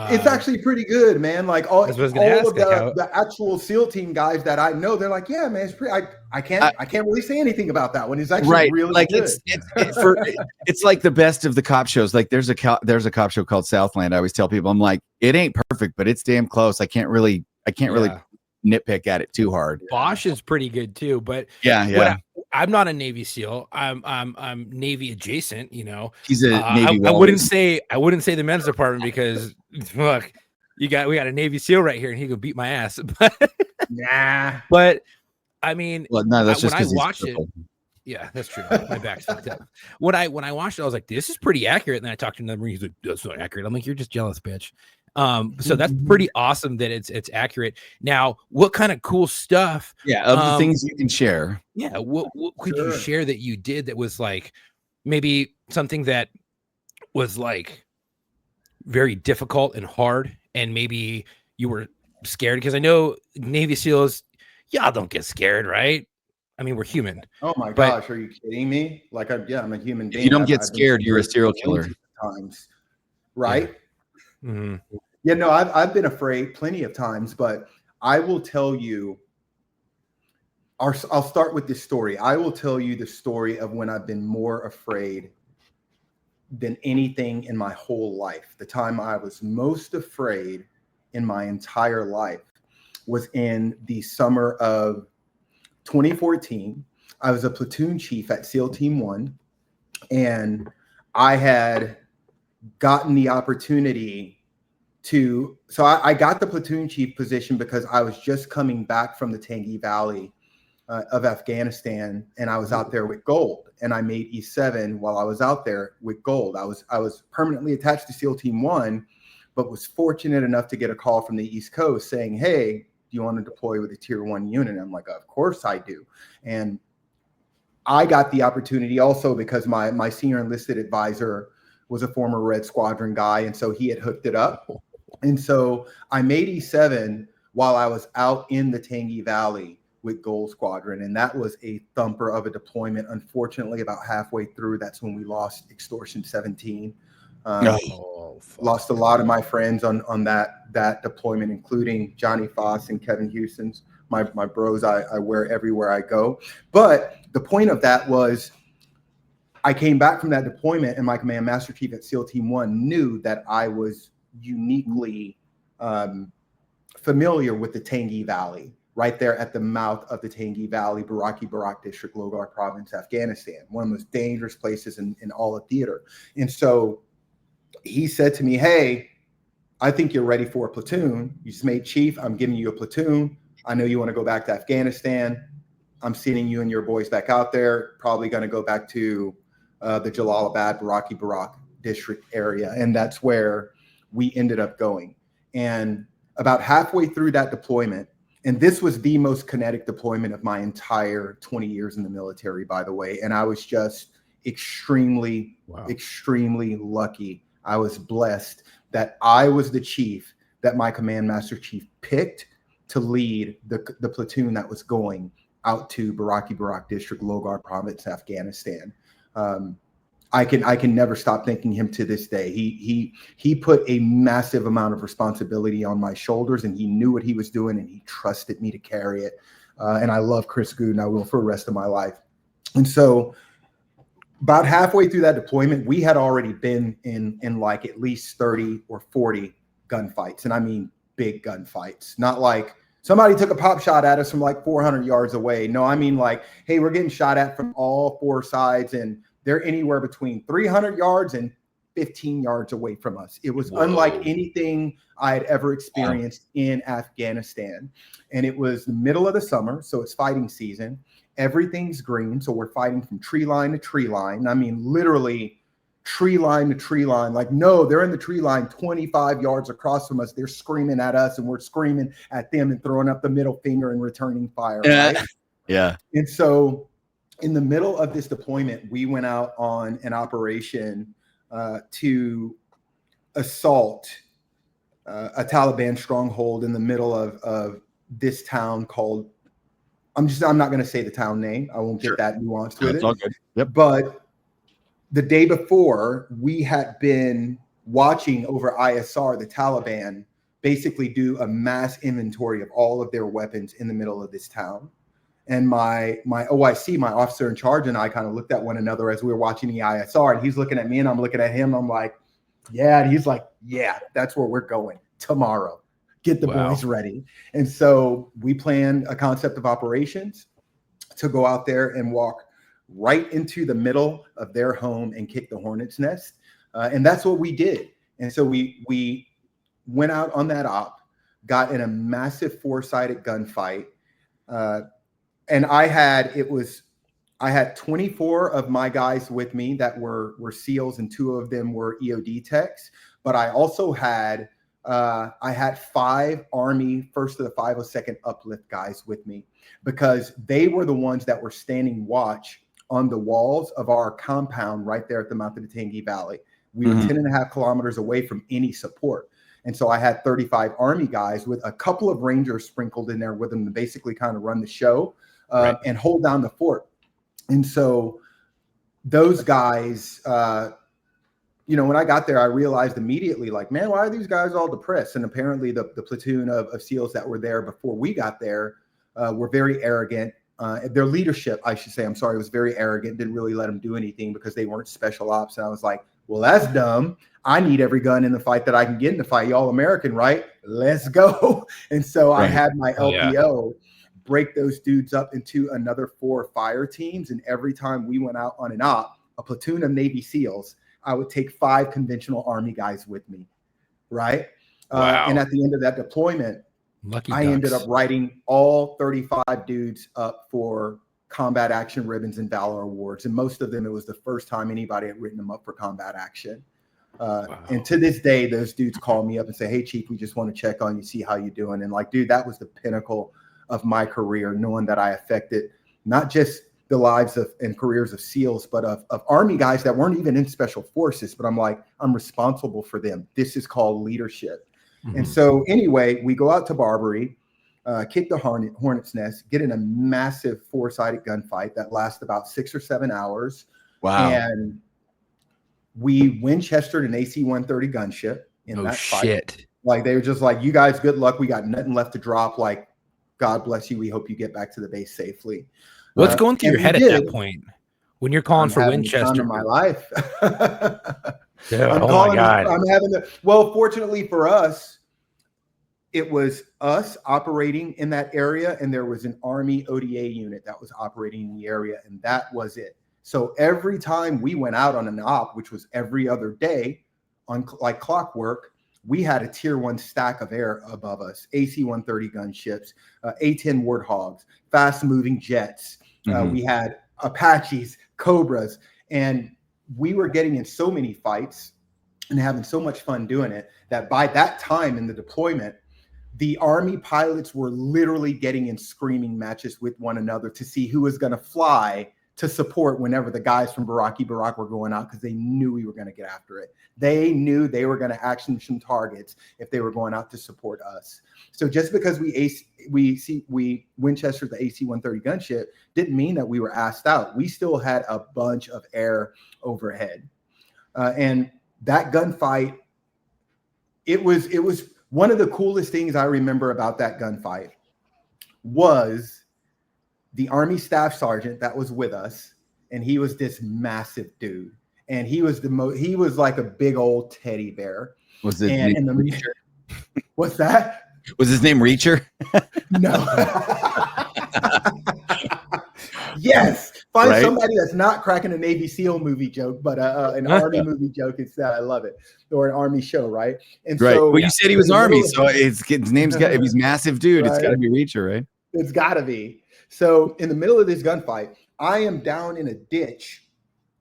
It's actually pretty good, man. Like all of the actual SEAL Team guys that I know, they're like, yeah, man, it's pretty. I can't really say anything about that one. It's actually really like good. It's like the best of the cop shows. Like there's a cop show called Southland. I always tell people, I'm like, it ain't perfect, but it's damn close. I can't really nitpick at it too hard. Bosch is pretty good too, but I'm not a Navy SEAL. I'm Navy adjacent. He's a Navy. I wouldn't say the men's department because look, we got a Navy SEAL right here, and he could beat my ass. But nah. But I mean, well, no, that's just when I watched it. Yeah, that's true. My back's fucked up. When I watched it, I was like, this is pretty accurate. And then I talked to him, he's like, that's not accurate. I'm like, you're just jealous, bitch. So that's pretty awesome that it's accurate. Now, what kind of cool stuff? Yeah, of the things you can share. Yeah, what could you share that you did that was like maybe something that was like very difficult and hard, and maybe you were scared? Because I know Navy SEALs, y'all don't get scared, right? I mean, we're human. Oh my gosh, are you kidding me? Like, I'm a human being. If you don't get scared, you're a serial killer. Times, right? Yeah. Mm-hmm. Yeah, no, I've been afraid plenty of times, but I will tell you. I'll start with this story. I will tell you the story of when I've been more afraid than anything in my whole life. The time I was most afraid in my entire life was in the summer of 2014. I was a platoon chief at SEAL Team 1, and I had gotten the opportunity so I got the platoon chief position because I was just coming back from the Tangi Valley of Afghanistan, and I was out there with gold, and I made E7 while I was out there with gold. I was permanently attached to SEAL Team 1, but was fortunate enough to get a call from the East Coast saying, hey, do you want to deploy with a Tier 1 unit? I'm like, of course I do. And I got the opportunity also because my senior enlisted advisor was a former Red Squadron guy, and so he had hooked it up. And so I made E7 while I was out in the Tangi Valley with Gold Squadron, and that was a thumper of a deployment. Unfortunately, about halfway through, that's when we lost Extortion 17. Lost a lot of my friends on that deployment, including Johnny Foss and Kevin Houston's, my bros I wear everywhere I go. But the point of that was I came back from that deployment, and my command master chief at SEAL Team 1 knew that I was uniquely familiar with the Tangi Valley. right there at the mouth of the Tangi Valley, Baraki Barak District, Logar Province, Afghanistan, one of the most dangerous places in all of theater. And so he said to me, hey, I think you're ready for a platoon. You just made chief. I'm giving you a platoon. I know you want to go back to Afghanistan. I'm sending you and your boys back out there, probably going to go back to the Jalalabad, Baraki Barak district area. And that's where we ended up going. And about halfway through that deployment, and this was the most kinetic deployment of my entire 20 years in the military, by the way. And I was just extremely lucky. I was blessed that I was the chief that my command master chief picked to lead the platoon that was going out to Baraki Barak district, Logar Province, Afghanistan. I can never stop thanking him to this day. He put a massive amount of responsibility on my shoulders, and he knew what he was doing, and he trusted me to carry it. And I love Chris Gooden. I will for the rest of my life. And so about halfway through that deployment, we had already been in like at least 30 or 40 gunfights. And I mean big gunfights, not like somebody took a pop shot at us from like 400 yards away. No, I mean like, hey, we're getting shot at from all four sides, and they're anywhere between 300 yards and 15 yards away from us. It was unlike anything I had ever experienced in Afghanistan. And it was the middle of the summer, so it's fighting season. Everything's green, so we're fighting from tree line to tree line. I mean, literally tree line to tree line. Like, no, they're in the tree line 25 yards across from us. They're screaming at us, and we're screaming at them and throwing up the middle finger and returning fire. Right? Yeah. And so in the middle of this deployment, we went out on an operation to assault a Taliban stronghold in the middle of this town called, I'm not going to say the town name. I won't get that nuanced with it. All good. Yep. But the day before, we had been watching over ISR, the Taliban basically do a mass inventory of all of their weapons in the middle of this town. And my OIC, my officer in charge, and I kind of looked at one another as we were watching the ISR, and he's looking at me and I'm looking at him. I'm like, yeah. And he's like, yeah, that's where we're going tomorrow. Get the boys ready. And so we planned a concept of operations to go out there and walk right into the middle of their home and kick the hornet's nest. And that's what we did. And so we went out on that op, got in a massive four-sided gunfight. And I had 24 of my guys with me that were SEALs, and 2 of them were EOD techs. But I also had 5 Army 1st to the 502nd Uplift guys with me, because they were the ones that were standing watch on the walls of our compound right there at the mouth of the Tangi Valley. We were 10.5 kilometers away from any support. And so I had 35 Army guys with a couple of Rangers sprinkled in there with them to basically kind of run the show and hold down the fort. And so those guys, when I got there, I realized immediately, like, man, why are these guys all depressed? And apparently the platoon of SEALs that were there before we got there were very arrogant. Their leadership, I should say, was very arrogant, didn't really let them do anything because they weren't special ops. And I was like, well, that's dumb. I need every gun in the fight that I can get in the fight. Y'all American, right? Let's go. And so I had my LPO break those dudes up into another 4 fire teams. And every time we went out on an op, a platoon of Navy SEALs, I would take 5 conventional Army guys with me, right? And at the end of that deployment, I ended up writing all 35 dudes up for combat action ribbons and valor awards. And most of them, it was the first time anybody had written them up for combat action. And to this day, those dudes call me up and say, hey, Chief, we just want to check on you, see how you're doing. And like, dude, that was the pinnacle of my career, knowing that I affected not just the lives of and careers of SEALs, but of Army guys that weren't even in special forces. But I'm like, I'm responsible for them. This is called leadership. And so anyway, we go out to Barbary, kick the hornet's nest, get in a massive 4-sided gunfight that lasts about 6 or 7 hours. Wow. And we Winchestered an AC-130 gunship in that fight. Like, they were just like, you guys, good luck. We got nothing left to drop. Like, God bless you. We hope you get back to the base safely. What's going through your head at that point when you're calling for Winchester? In my life. Yeah, my God. Well, fortunately for us, it was us operating in that area, and there was an Army ODA unit that was operating in the area, and that was it. So every time we went out on an op, which was every other day on like clockwork, we had a tier 1 stack of air above us, AC-130 gunships, A-10 Warthogs, fast-moving jets. We had Apaches, Cobras, and we were getting in so many fights and having so much fun doing it that by that time in the deployment, the Army pilots were literally getting in screaming matches with one another to see who was going to fly to support whenever the guys from Baraki Barak were going out, because they knew we were going to get after it. They knew they were going to action some targets if they were going out to support us. So just because we Winchester the AC-130 gunship didn't mean that we were asked out. We still had a bunch of air overhead, and that gunfight. It was one of the coolest things I remember about that gunfight was the Army staff sergeant that was with us, and he was this massive dude, and he was he was like a big old teddy bear. Was it Reacher? What's that? Was his name Reacher? No. Yes. Find somebody that's not cracking a Navy SEAL movie joke, but an Army movie joke instead. I love it. Or an Army show, right? And so, well, you said he was Army, so his name's got, if he's massive dude, it's got to be Reacher, right? It's got to be. So in the middle of this gunfight, I am down in a ditch,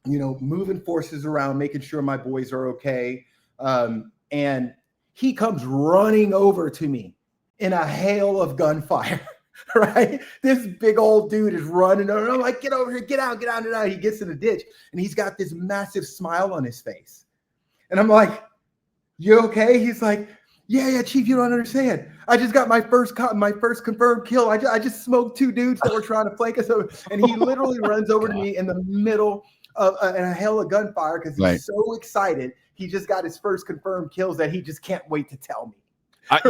moving forces around, making sure my boys are okay. And he comes running over to me in a hail of gunfire, right? This big old dude is running over. I'm like, get over here, get out, get out, get out. He gets in the ditch, and he's got this massive smile on his face. And I'm like, you okay? He's like, yeah, Chief, you don't understand. I just got my first confirmed kill. I just smoked 2 dudes that were trying to flank us over. And he literally runs over to me in the middle of a hail of gunfire because he's so excited. He just got his first confirmed kills that he just can't wait to tell me.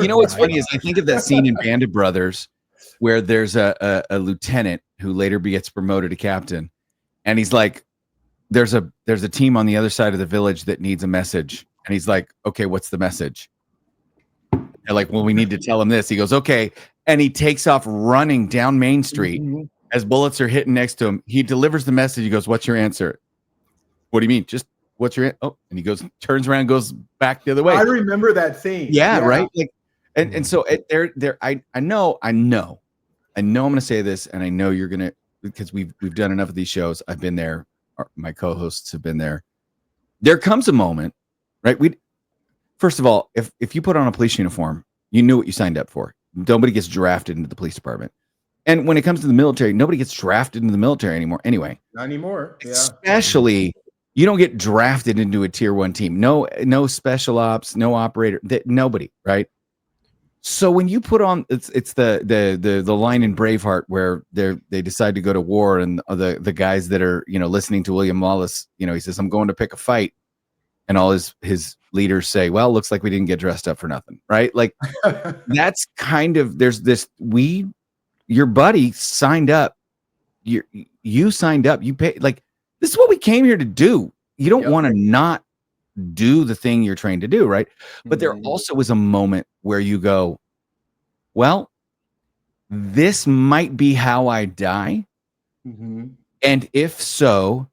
You know what's funny is I think of that scene in Band of Brothers where there's a lieutenant who later gets promoted to captain, and he's like, there's a team on the other side of the village that needs a message, and he's like, okay, what's the message? They're like, well, we need to tell him this. He goes, okay, and he takes off running down Main Street as bullets are hitting next to him. He delivers the message. He goes, what's your answer? What do you mean? Just what's your and he goes, turns around, goes back the other way. I remember that scene. Yeah. Right. Like, and so I know I'm going to say this, and I know you're going to, because we've done enough of these shows. I've been there. My co-hosts have been there. There comes a moment, right? First of all, if you put on a police uniform, you knew what you signed up for. Nobody gets drafted into the police department. And when it comes to the military, nobody gets drafted into the military anymore. Anyway. Not anymore. Yeah. Especially, you don't get drafted into a tier 1 team. No special ops, no operator, nobody, right? So when you put on, it's the line in Braveheart where they decide to go to war, and the guys that are listening to William Wallace, he says, I'm going to pick a fight, and all his leaders say, well, looks like we didn't get dressed up for nothing, right? Like that's kind of, there's this, your buddy signed up, you signed up, you pay, like this is what we came here to do. You don't want to not do the thing you're trained to do, right? But there also is a moment where you go, well, this might be how I die. And if so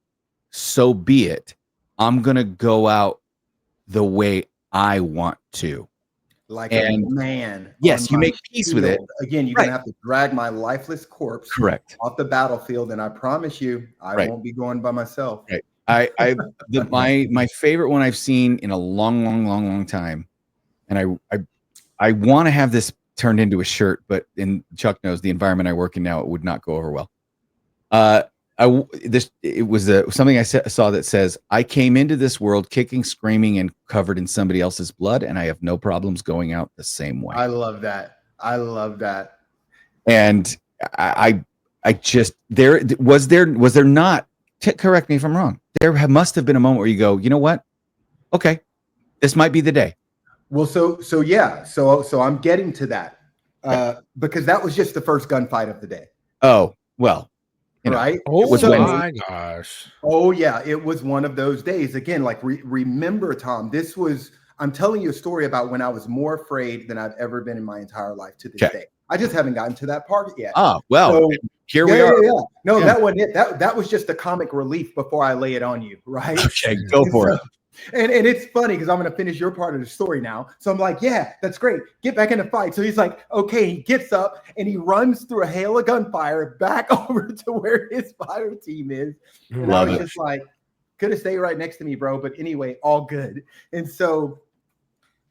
be it. I'm going to go out the way I want to. Like a man. Yes, you make peace with it. Again, you're going to have to drag my lifeless corpse off the battlefield, and I promise you, I won't be going by myself. Right. My favorite one I've seen in a long time, and I want to have this turned into a shirt, but Chuck knows the environment I work in now, it would not go over well. It was something I saw that says, I came into this world kicking, screaming, and covered in somebody else's blood, and I have no problems going out the same way. I love that. And I just, was there not, correct me if I'm wrong, there must have been a moment where you go, you know what? Okay, this might be the day. Well, so I'm getting to that because that was just the first gunfight of the day. Oh, well. Right? Oh my gosh. Oh yeah, it was one of those days. Again, like remember, Tom, this was, I'm telling you a story about when I was more afraid than I've ever been in my entire life to this day. I just haven't gotten to that part yet. Oh, well, So, here we are. Yeah. No, that wasn't it. That was just a comic relief before I lay it on you, right? Okay, go for it. And it's funny because I'm going to finish your part of the story now. So I'm like, yeah, that's great. Get back in the fight. So he's like, okay, he gets up and he runs through a hail of gunfire back over to where his fire team is. And I was just like, could have stayed right next to me, bro. But anyway, all good. And so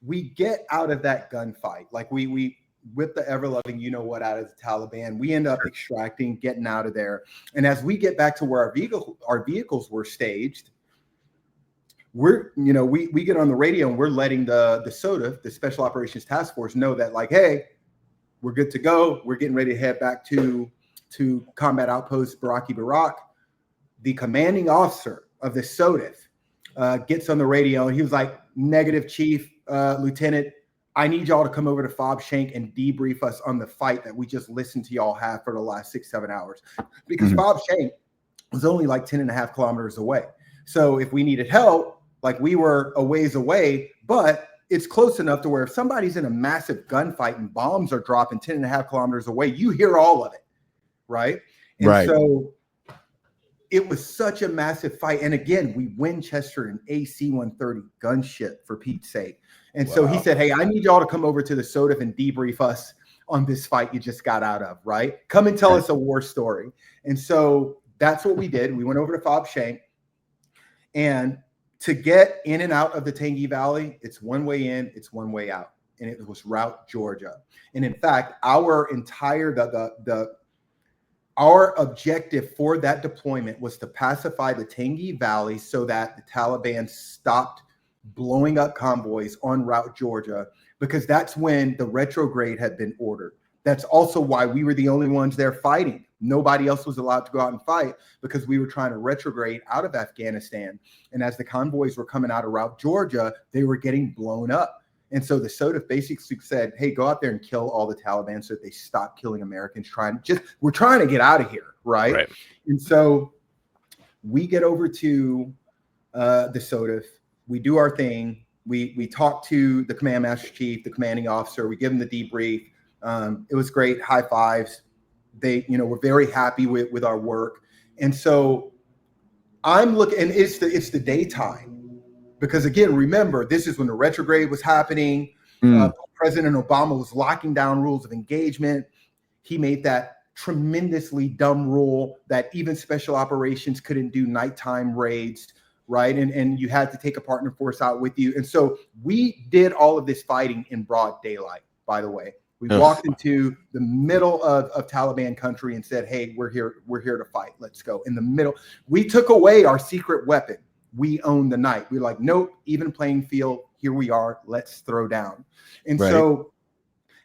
we get out of that gunfight. Like we with the ever-loving you-know-what out of the Taliban, we end up extracting, getting out of there. And as we get back to where our vehicles were staged, we get on the radio and we're letting the SOTA, the Special Operations Task Force, know that like, hey, we're good to go. We're getting ready to head back to Combat Outpost Baraki Barak. The commanding officer of the SOTA gets on the radio and he was like, negative, Chief, Lieutenant, I need y'all to come over to Fob Shank and debrief us on the fight that we just listened to y'all have for the last 6-7 hours. Because Fob Shank was only like 10.5 kilometers away. So if we needed help, like we were a ways away, but it's close enough to where if somebody's in a massive gunfight and bombs are dropping 10.5 kilometers away, you hear all of it, right? And so it was such a massive fight. And again, we Winchester and AC-130 gunship for Pete's sake. And so he said, hey, I need y'all to come over to the SOTA and debrief us on this fight you just got out of, right? Come and tell us a war story. And so that's what we did. We went over to Fob Shank. And to get in and out of the Tangi Valley, it's one way in, it's one way out. And it was Route Georgia. And in fact, our entire, our objective for that deployment was to pacify the Tangi Valley so that the Taliban stopped blowing up convoys on Route Georgia, because that's when the retrograde had been ordered. That's also why we were the only ones there fighting. Nobody else was allowed to go out and fight because we were trying to retrograde out of Afghanistan. And as the convoys were coming out of Route Georgia, they were getting blown up. And so the SOTA basically said, hey, go out there and kill all the Taliban so that they stop killing Americans. We're trying to get out of here, right? And so we get over to the SOTA. We do our thing. We talk to the Command Master Chief, the commanding officer. We give them the debrief. It was great. High fives. They, were very happy with our work. And so I'm looking, and it's the daytime, because again, remember, this is when the retrograde was happening. President Obama was locking down rules of engagement. He made that tremendously dumb rule that even special operations couldn't do nighttime raids, right? And you had to take a partner force out with you. And so we did all of this fighting in broad daylight, by the way. We walked into the middle of Taliban country and said, hey, we're here to fight. Let's go. In the middle. We took away our secret weapon. We own the night. We're like, nope, even playing field. Here we are. Let's throw down. And so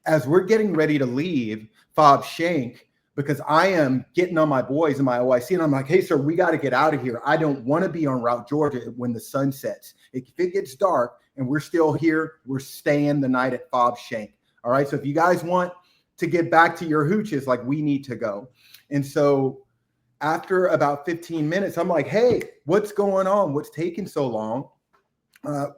as we're getting ready to leave Fob Shank, because I am getting on my boys in my OIC, and I'm like, hey, sir, we got to get out of here. I don't want to be on Route Georgia when the sun sets. If it gets dark and we're still here, we're staying the night at Fob Shank. All right. So if you guys want to get back to your hooches, like, we need to go. And so after about 15 minutes, I'm like, hey, what's going on? What's taking so long?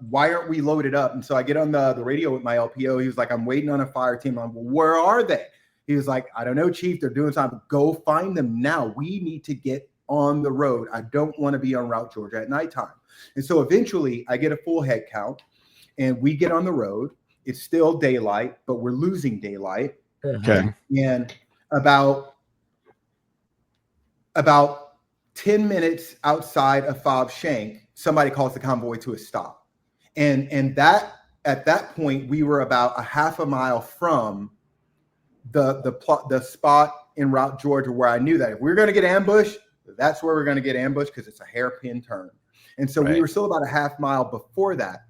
Why aren't we loaded up? And so I get on the radio with my LPO. He was like, I'm waiting on a fire team. I'm like, well, where are they? He was like, I don't know, Chief. They're doing something. Go find them now. We need to get on the road. I don't want to be on Route Georgia at nighttime. And so eventually I get a full head count and we get on the road. It's still daylight, but we're losing daylight. Okay. And about 10 minutes outside of Fob Shank, somebody calls the convoy to a stop. And that at that point, we were about a half a mile from the spot in Route Georgia where I knew that if we were going to get ambushed, that's where we're going to get ambushed, because it's a hairpin turn. And so we were still about a half mile before that.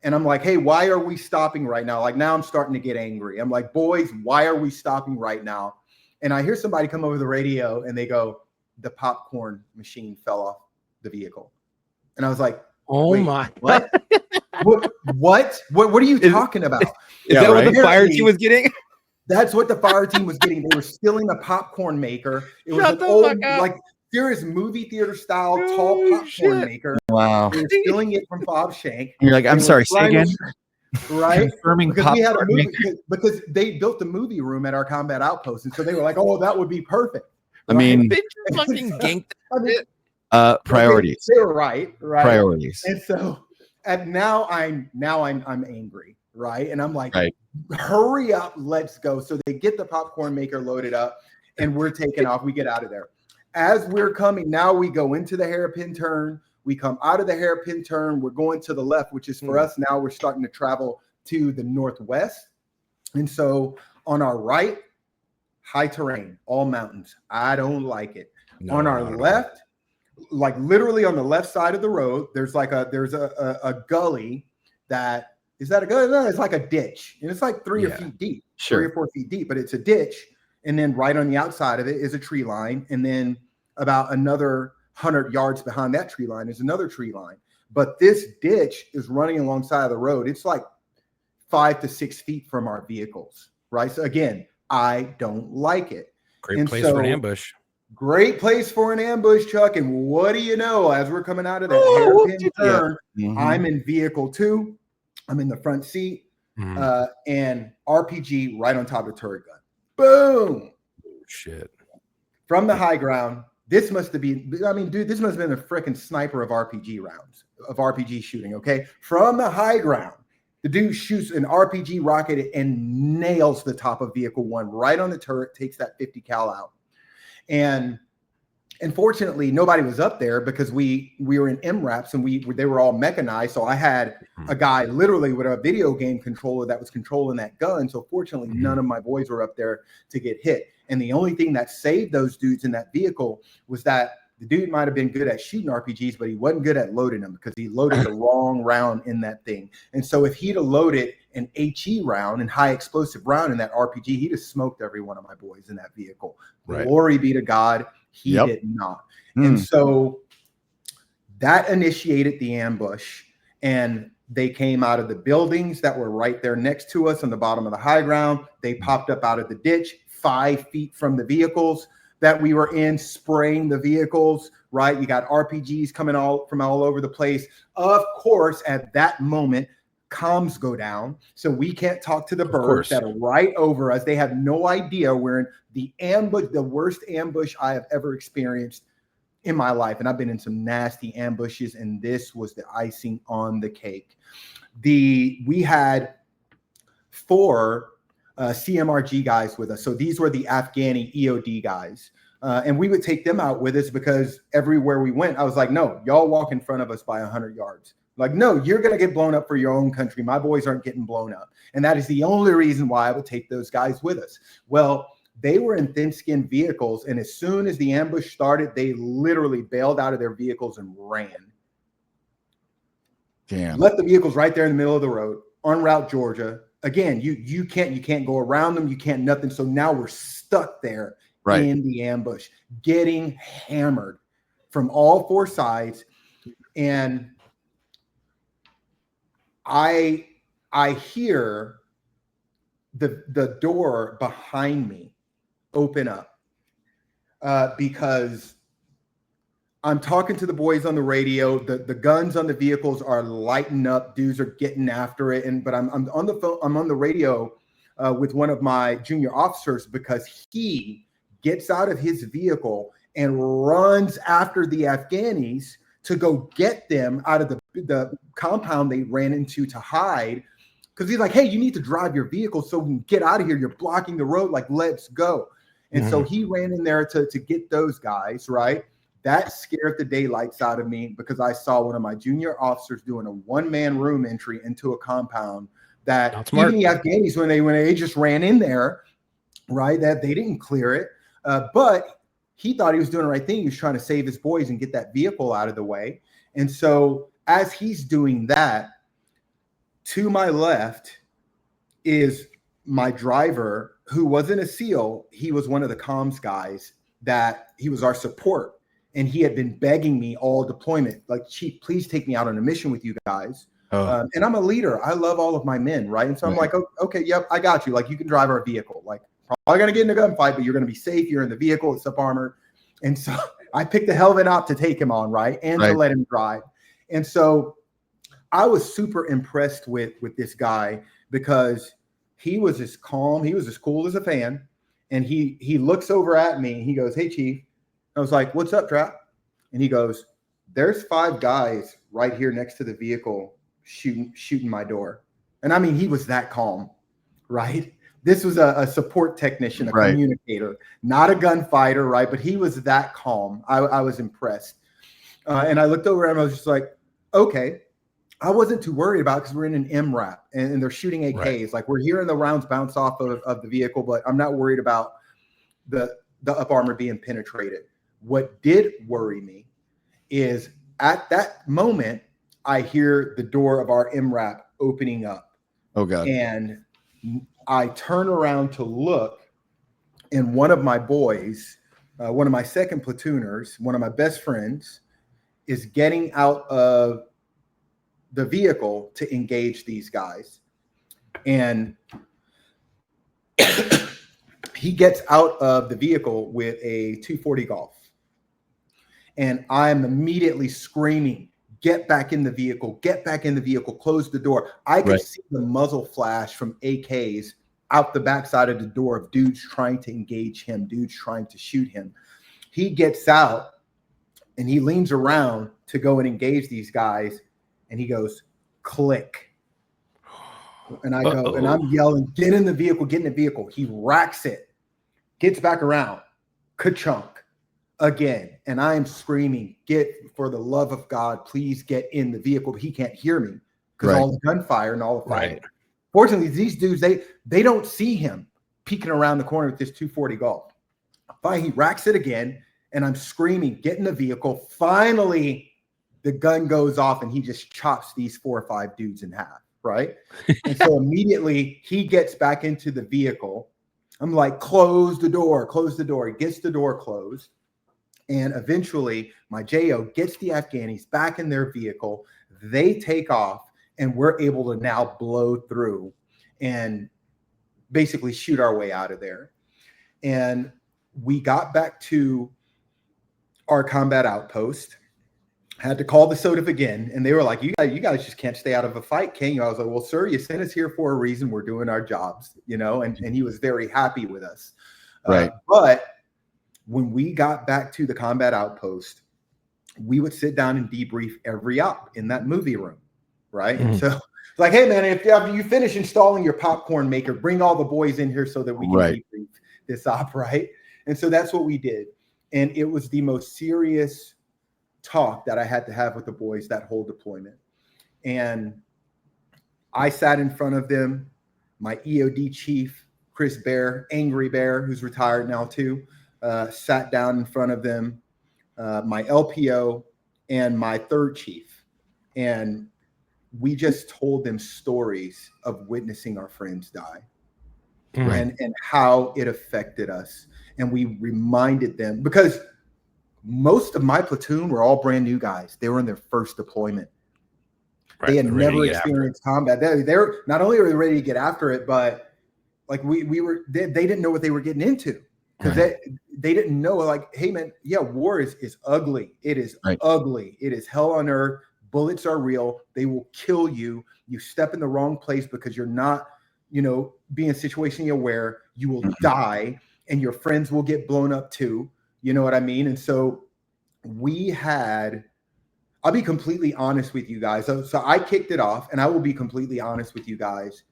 And I'm like, hey, why are we stopping right now? Like, now I'm starting to get angry. I'm like, boys, why are we stopping right now? And I hear somebody come over the radio and they go, the popcorn machine fell off the vehicle. And I was like, oh my, what? What are you talking about? Is that what the fire team was getting? That's what the fire team was getting. They were stealing a popcorn maker. It was an old, like, There is movie theater style tall popcorn maker. Wow. They're stealing it from Bob Shank. You're like, I'm They were sorry, say trying again. right? Confirming Because we had a popcorn movie maker. because they built a movie room at our combat outpost, and so they were like, "Oh, that would be perfect." I mean, Bitch, you fucking ganked I mean, priorities. They're right? Priorities. And so, and now I'm angry, right? And I'm like, Right. hurry up, let's go. So they get the popcorn maker loaded up, and we're taking off. We get out of there. As we're coming, now we go into the hairpin turn. We come out of the hairpin turn. We're going to the left, which is for us now. We're starting to travel to the northwest. And so on our right, high terrain, all mountains. I don't like it. On our left, like literally on the left side of the road, there's a gully that is that a gully? No, it's like a ditch, and it's like 3 feet deep, 3 or 4 feet deep, but it's a ditch. And then right on the outside of it is a tree line, and then about another 100 yards behind that tree line is another tree line. But this ditch is running alongside of the road. It's like 5 to 6 feet from our vehicles, right? So again, I don't like it. Great place for an ambush. Great place for an ambush, Chuck. And what do you know? As we're coming out of that hairpin turn, I'm in vehicle 2. I'm in the front seat, and RPG right on top of the turret gun. Boom! Shit. From the high ground. This must have been, I mean, dude, this must have been a freaking sniper of RPG rounds, of RPG shooting, okay? From the high ground, the dude shoots an RPG rocket and nails the top of vehicle 1 right on the turret, takes that 50 cal out. And unfortunately, nobody was up there because we were in MRAPs and they were all mechanized. So I had a guy literally with a video game controller that was controlling that gun. So fortunately, none of my boys were up there to get hit. And the only thing that saved those dudes in that vehicle was that the dude might have been good at shooting RPGs, but he wasn't good at loading them because he loaded the wrong round in that thing. And so if he'd have loaded an HE round and high explosive round in that RPG, he'd have smoked every one of my boys in that vehicle. Right. Glory be to God, he did not. And so that initiated the ambush, and they came out of the buildings that were right there next to us on the bottom of the high ground. They popped up out of the ditch 5 feet from the vehicles that we were in, spraying the vehicles, right? You got RPGs coming from all over the place. Of course, at that moment, comms go down. So we can't talk to the birds that are right over us. They have no idea we're in the ambush, the worst ambush I have ever experienced in my life. And I've been in some nasty ambushes, and this was the icing on the cake. We had 4 CMRG guys with us. So these were the Afghani EOD guys. And we would take them out with us because everywhere we went, I was like, no, y'all walk in front of us by 100 yards. Like, no, you're going to get blown up for your own country. My boys aren't getting blown up. And that is the only reason why I would take those guys with us. Well, they were in thin-skinned vehicles. And as soon as the ambush started, they literally bailed out of their vehicles and ran. Damn. Left the vehicles right there in the middle of the road on Route Georgia. Again, you can't go around them. You can't nothing. So now we're stuck there in the ambush, getting hammered from all 4 sides. And I hear the door behind me open up because I'm talking to the boys on the radio. The guns on the vehicles are lighting up. Dudes are getting after it. But I'm on the phone. I'm on the radio with one of my junior officers because he gets out of his vehicle and runs after the Afghanis to go get them out of the compound they ran into to hide. Because he's like, hey, you need to drive your vehicle so we can get out of here. You're blocking the road. Like, let's go. And so he ran in there to get those guys, right? That scared the daylights out of me because I saw one of my junior officers doing a 1-man room entry into a compound that even the Afghanis, when they just ran in there, right, that they didn't clear it. But he thought he was doing the right thing. He was trying to save his boys and get that vehicle out of the way. And so as he's doing that, to my left is my driver, who wasn't a SEAL. He was one of the comms guys that he was our support. And he had been begging me all deployment, like, Chief, please take me out on a mission with you guys. And I'm a leader. I love all of my men, right? And so I'm like, okay, yep, I got you. Like, you can drive our vehicle. Like, probably going to get in a gunfight, but you're going to be safe. You're in the vehicle. It's up armor. And so I picked the helmet out to take him on, right? And to let him drive. And so I was super impressed with this guy because he was as calm, he was as cool as a fan. And he looks over at me and he goes, "Hey, Chief." I was like, "What's up, Trap?" And he goes, "There's 5 guys right here next to the vehicle shooting my door." And I mean, he was that calm, right? This was a support technician, a communicator, not a gunfighter, right? But he was that calm. I was impressed. And I looked over at him. I was just like, okay. I wasn't too worried about it because we're in an MRAP and they're shooting AKs. Right. Like we're hearing the rounds bounce off of the vehicle, but I'm not worried about the up armor being penetrated. What did worry me is at that moment, I hear the door of our MRAP opening up. Oh, God. And I turn around to look, and one of my boys, one of my second platooners, one of my best friends, is getting out of the vehicle to engage these guys. And he gets out of the vehicle with a 240 Golf. And I'm immediately screaming, "Get back in the vehicle, get back in the vehicle, close the door." I could see the muzzle flash from AKs out the backside of the door of dudes trying to engage him, dudes trying to shoot him. He gets out and he leans around to go and engage these guys. And he goes, "Click." And I go, and I'm yelling, "Get in the vehicle, get in the vehicle." He racks it, gets back around, ka-chunk again. And I am screaming, "Get, for the love of God, please get in the vehicle." But he can't hear me because all the gunfire and all the fighting. Fortunately, these dudes, they don't see him peeking around the corner with this 240 Golf. Finally, he racks it again, and I'm screaming, "Get in the vehicle." Finally, the gun goes off, and he just chops these 4 or 5 dudes in half, right? And so immediately, he gets back into the vehicle. I'm like, "Close the door, close the door." He gets the door closed. And eventually, my JO gets the Afghanis back in their vehicle. They take off, and we're able to now blow through and basically shoot our way out of there. And we got back to our combat outpost, had to call the SOTF again, and they were like, you guys just can't stay out of a fight, can you? I was like, "Well, sir, you sent us here for a reason. We're doing our jobs," and he was very happy with us. But when we got back to the combat outpost, we would sit down and debrief every op in that movie room, right? And so it's like, "Hey, man, if after you finish installing your popcorn maker, bring all the boys in here so that we can debrief this op," right? And so that's what we did. And it was the most serious talk that I had to have with the boys that whole deployment. And I sat in front of them, my EOD chief, Chris Bear, Angry Bear, who's retired now too, sat down in front of them, my LPO and my third chief. And we just told them stories of witnessing our friends die and how it affected us. And we reminded them, because most of my platoon were all brand new guys. They were in their first deployment. They had never experienced combat. They're not only were they ready to get after it, but like they didn't know what they were getting into, because they didn't know, like, "Hey, man, yeah, war is ugly. It is ugly. It is hell on earth. Bullets are real. They will kill you. You step in the wrong place because you're not, being situationally aware. You will die, and your friends will get blown up too." You know what I mean? And so I'll be completely honest with you guys. So I kicked it off, and I will be completely honest with you guys.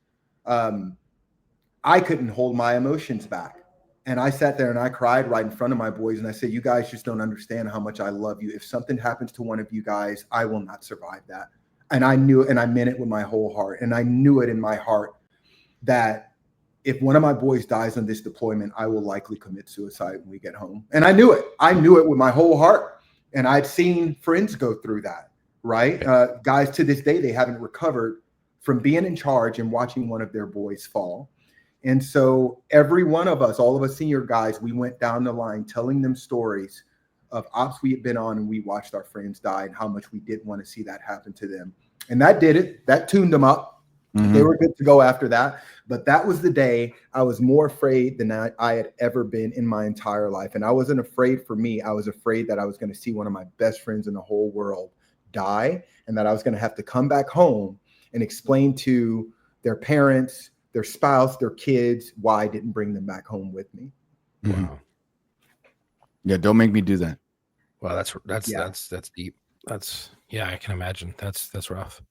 I couldn't hold my emotions back. And I sat there and I cried right in front of my boys. And I said, "You guys just don't understand how much I love you. If something happens to one of you guys, I will not survive that." And I knew it, and I meant it with my whole heart. And I knew it in my heart that if one of my boys dies on this deployment, I will likely commit suicide when we get home. And I knew it. I knew it with my whole heart. And I'd seen friends go through that, right? Guys, to this day, they haven't recovered from being in charge and watching one of their boys fall. And so every one of us, all of us senior guys, we went down the line telling them stories of ops we had been on, and we watched our friends die and how much we didn't want to see that happen to them. And that did it. That tuned them up. Mm-hmm. They were good to go after that. But that was the day I was more afraid than I had ever been in my entire life. And I wasn't afraid for me. I was afraid that I was going to see one of my best friends in the whole world die, and that I was going to have to come back home and explain to their parents, their spouse, their kids, why I didn't bring them back home with me. Wow. Yeah, don't make me do that. Wow, that's deep. Yeah, I can imagine. That's rough.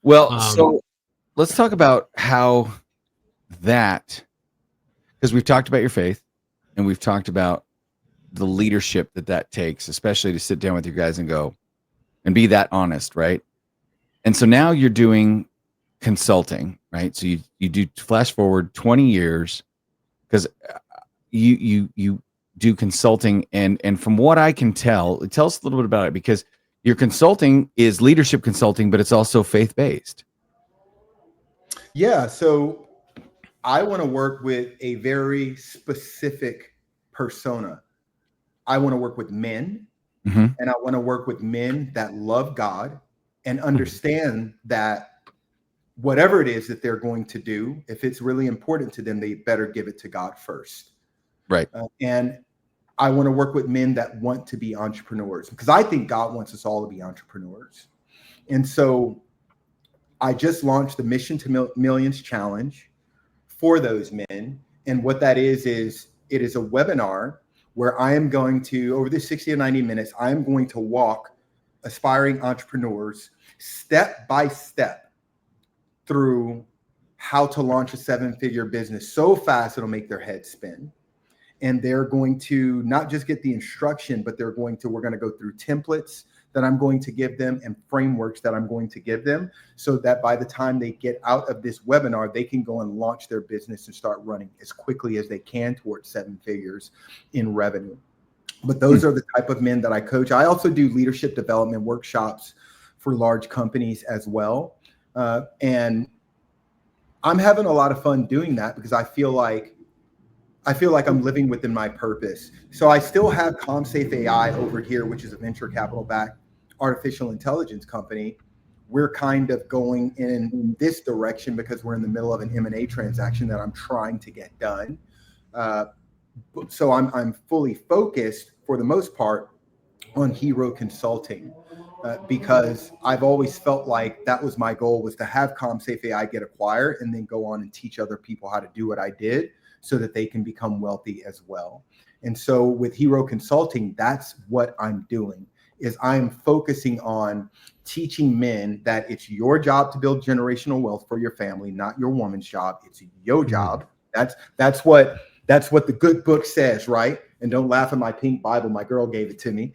Well, so let's talk about how that, because we've talked about your faith and we've talked about the leadership that takes, especially to sit down with your guys and go and be that honest, right? And so now you're doing consulting, right? So you do flash forward 20 years, because you do consulting, and from what I can tell us a little bit about it, because your consulting is leadership consulting, but it's also faith-based. Yeah, so I want to work with a very specific persona. I want to work with men, and I want to work with men that love God and understand that whatever it is that they're going to do, if it's really important to them, they better give it to God first. Right. And I want to work with men that want to be entrepreneurs, because I think God wants us all to be entrepreneurs. And so I just launched the Mission to Millions Challenge for those men. And what that is it is a webinar where I am going to, over the 60 to 90 minutes, I am going to walk aspiring entrepreneurs step by step through how to launch a 7-figure business so fast it'll make their head spin. And they're going to not just get the instruction, but we're going to go through templates that I'm going to give them and frameworks that I'm going to give them, so that by the time they get out of this webinar, they can go and launch their business and start running as quickly as they can towards 7 figures in revenue. But those are the type of men that I coach. I also do leadership development workshops for large companies as well. And I'm having a lot of fun doing that, because I feel like I'm living within my purpose. So I still have CommSafe Ai over here, which is a venture capital backed artificial intelligence company. We're kind of going in this direction because we're in the middle of an M&A transaction that I'm trying to get done. So I'm fully focused for the most part on Hero Consulting, because I've always felt like that was my goal, was to have CommSafe Ai get acquired and then go on and teach other people how to do what I did, so that they can become wealthy as well. And so with Hero Consulting, that's what I'm doing, is I'm focusing on teaching men that it's your job to build generational wealth for your family, not your woman's job. It's your job. That's what the good book says, right? And don't laugh at my pink Bible. My girl gave it to me.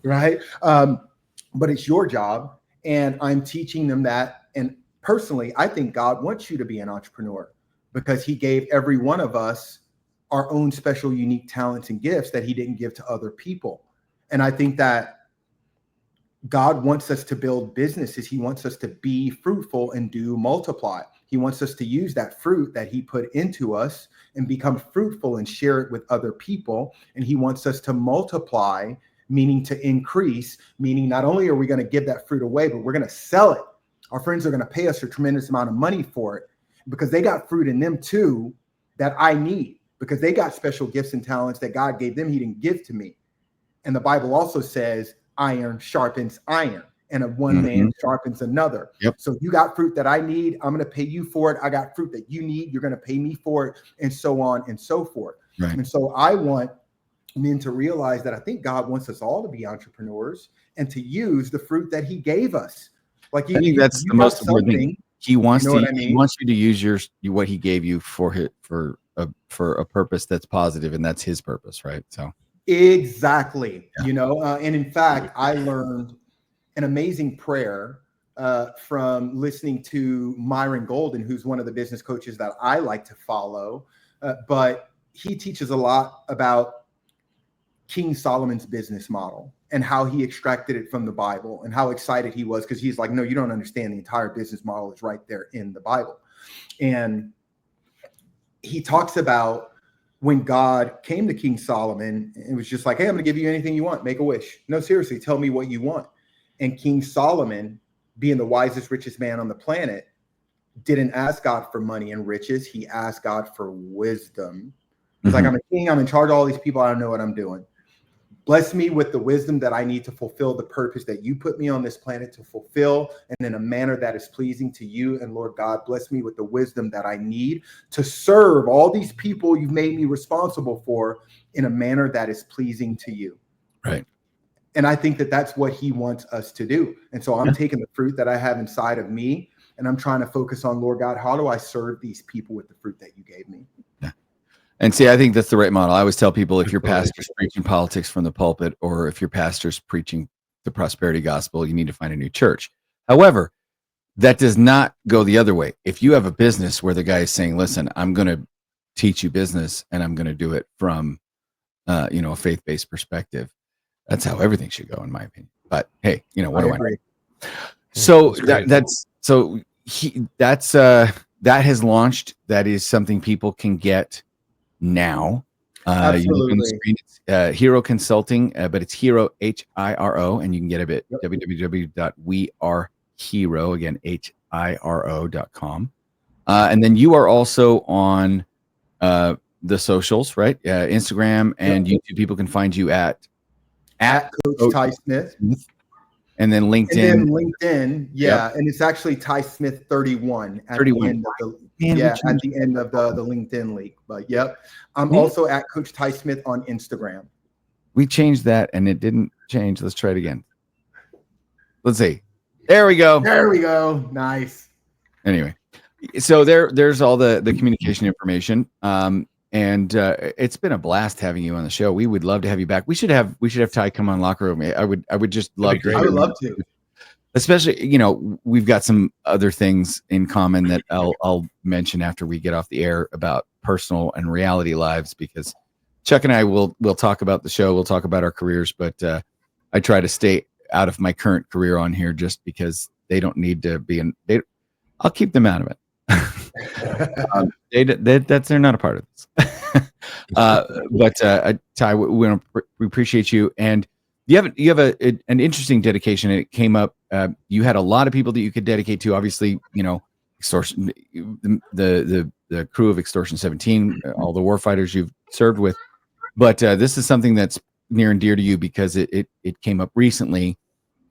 Right? But it's your job. And I'm teaching them that. And personally, I think God wants you to be an entrepreneur, because he gave every one of us our own special, unique talents and gifts that he didn't give to other people. And I think that God wants us to build businesses. He wants us to be fruitful and do multiply. He wants us to use that fruit that he put into us and become fruitful and share it with other people. And he wants us to multiply, meaning to increase, meaning not only are we going to give that fruit away, but we're going to sell it. Our friends are going to pay us a tremendous amount of money for it, because they got fruit in them too that I need, because they got special gifts and talents that God gave them, he didn't give to me. And the Bible also says iron sharpens iron, and one man sharpens another. Yep. So you got fruit that I need, I'm going to pay you for it. I got fruit that you need, you're going to pay me for it, and so on and so forth. Right. And so I want men to realize that I think God wants us all to be entrepreneurs and to use the fruit that he gave us. Like I think that's the most important thing. He wants he wants you to use what he gave you for a purpose that's positive, and that's his purpose, right? So exactly, and in fact, I learned an amazing prayer from listening to Myron Golden, who's one of the business coaches that I like to follow, but he teaches a lot about King Solomon's business model and how he extracted it from the Bible, and how excited he was, because he's like, no, you don't understand. The entire business model is right there in the Bible. And he talks about when God came to King Solomon, it was just like, hey, I'm going to give you anything you want. Make a wish. No, seriously, tell me what you want. And King Solomon, being the wisest, richest man on the planet, didn't ask God for money and riches. He asked God for wisdom. He's like, I'm a king. I'm in charge of all these people. I don't know what I'm doing. Bless me with the wisdom that I need to fulfill the purpose that you put me on this planet to fulfill, and in a manner that is pleasing to you. And Lord God, bless me with the wisdom that I need to serve all these people you've made me responsible for in a manner that is pleasing to you. Right. And I think that that's what he wants us to do. And so I'm taking the fruit that I have inside of me, and I'm trying to focus on, Lord God, how do I serve these people with the fruit that you gave me? Yeah. And see, I think that's the right model. I always tell people, if your pastor's preaching politics from the pulpit, or if your pastor's preaching the prosperity gospel, you need to find a new church. However, that does not go the other way. If you have a business where the guy is saying, listen, I'm going to teach you business, and I'm going to do it from, a faith-based perspective, that's how everything should go, in my opinion. But hey, what do I know? So that has launched. That is something people can get now. Absolutely. It's, Hero Consulting, but it's Hero, Hiro, and you can get it at www.wearehero, again, hiro.com. And then you are also on the socials, right? Instagram and YouTube. People can find you at Coach Ty Smith. And then LinkedIn. Yeah. And it's actually Ty Smith 31 at the end of the end of the LinkedIn link. But I'm also at Coach Ty Smith on Instagram. We changed that and it didn't change. Let's try it again. Let's see. There we go. Nice. Anyway, so there's all the communication information. And it's been a blast having you on the show. We would love to have you back. We should have Ty come on Locker Room. I would just love to. I would love to. Especially, we've got some other things in common that I'll mention after we get off the air about personal and reality lives, because Chuck and I will talk about the show. We'll talk about our careers, but I try to stay out of my current career on here just because they don't need to be I'll keep them out of it. They're not a part of this. But Ty, we appreciate you, and you have an interesting dedication. It came up. You had a lot of people that you could dedicate to. Obviously, Extortion, the crew of Extortion 17, all the warfighters you've served with. But this is something that's near and dear to you because it came up recently,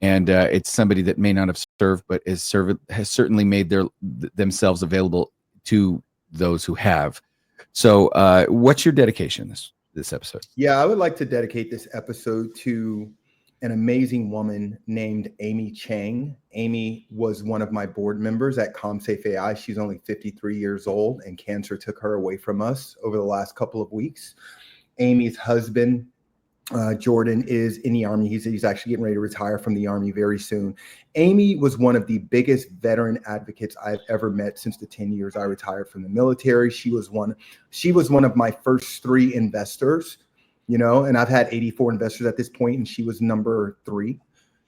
and it's somebody that may not have served, but has certainly made themselves available to those who have. So what's your dedication this episode? Yeah, I would like to dedicate this episode to an amazing woman named Amy Chang. Amy was one of my board members at CommSafe Ai. She's only 53 years old, and cancer took her away from us over the last couple of weeks. Amy's husband, Jordan, is in the Army. He's actually getting ready to retire from the Army very soon. Amy was one of the biggest veteran advocates I've ever met since the 10 years I retired from the military. She was one of my first 3 investors, and I've had 84 investors at this point, and she was number 3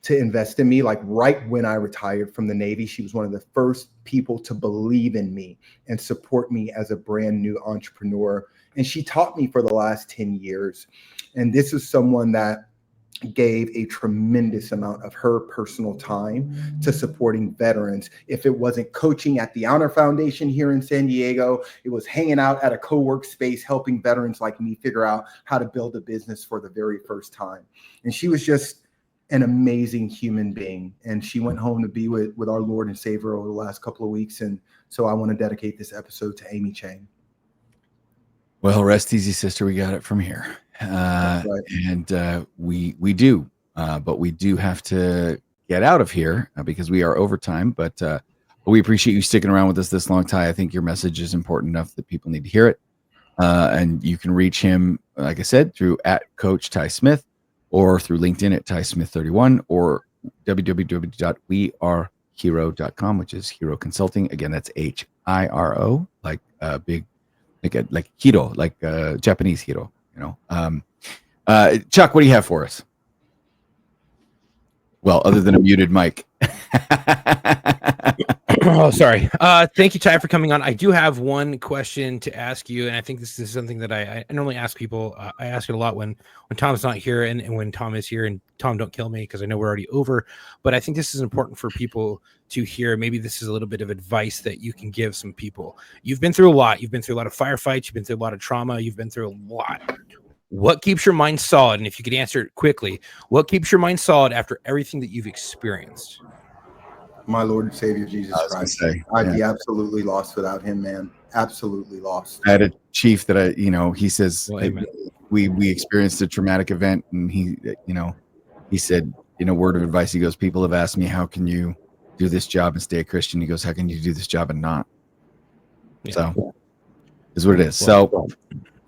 to invest in me. Like right when I retired from the Navy, she was one of the first people to believe in me and support me as a brand new entrepreneur. And she taught me for the last 10 years. And this is someone that gave a tremendous amount of her personal time to supporting veterans. If it wasn't coaching at the Honor Foundation here in San Diego, it was hanging out at a co-work space, helping veterans like me figure out how to build a business for the very first time. And she was just an amazing human being. And she went home to be with our Lord and Savior over the last couple of weeks. And so I want to dedicate this episode to Amy Chang. Well, rest easy, sister. We got it from here. Right. And we do, but we do have to get out of here because we are over time. But we appreciate you sticking around with us this long, Ty. I think your message is important enough that people need to hear it. And you can reach him, like I said, through @Coach Ty Smith, or through LinkedIn at Ty Smith 31, or www.wearehero.com, which is Hero Consulting. Again, that's HIRO, like big, like hero, like Japanese hero. Chuck, what do you have for us? Well, other than a muted mic. Oh, sorry. Thank you, Ty, for coming on. I do have one question to ask you, and I think this is something that I normally ask people. I ask it a lot when Tom's not here and when Tom is here. And Tom, don't kill me because I know we're already over. But I think this is important for people to hear. Maybe this is a little bit of advice that you can give some people. You've been through a lot. You've been through a lot of firefights. You've been through a lot of trauma. You've been through a lot. What keeps your mind solid? And if you could answer it quickly, what keeps your mind solid after everything that you've experienced? My Lord and Savior Jesus Christ. I'd be absolutely lost without him, man. Absolutely lost. I had a chief that he says, well, we experienced a traumatic event, and he said, word of advice. He goes, people have asked me, how can you do this job and stay a Christian? He goes, how can you do this job and not? Yeah. So is what it is. So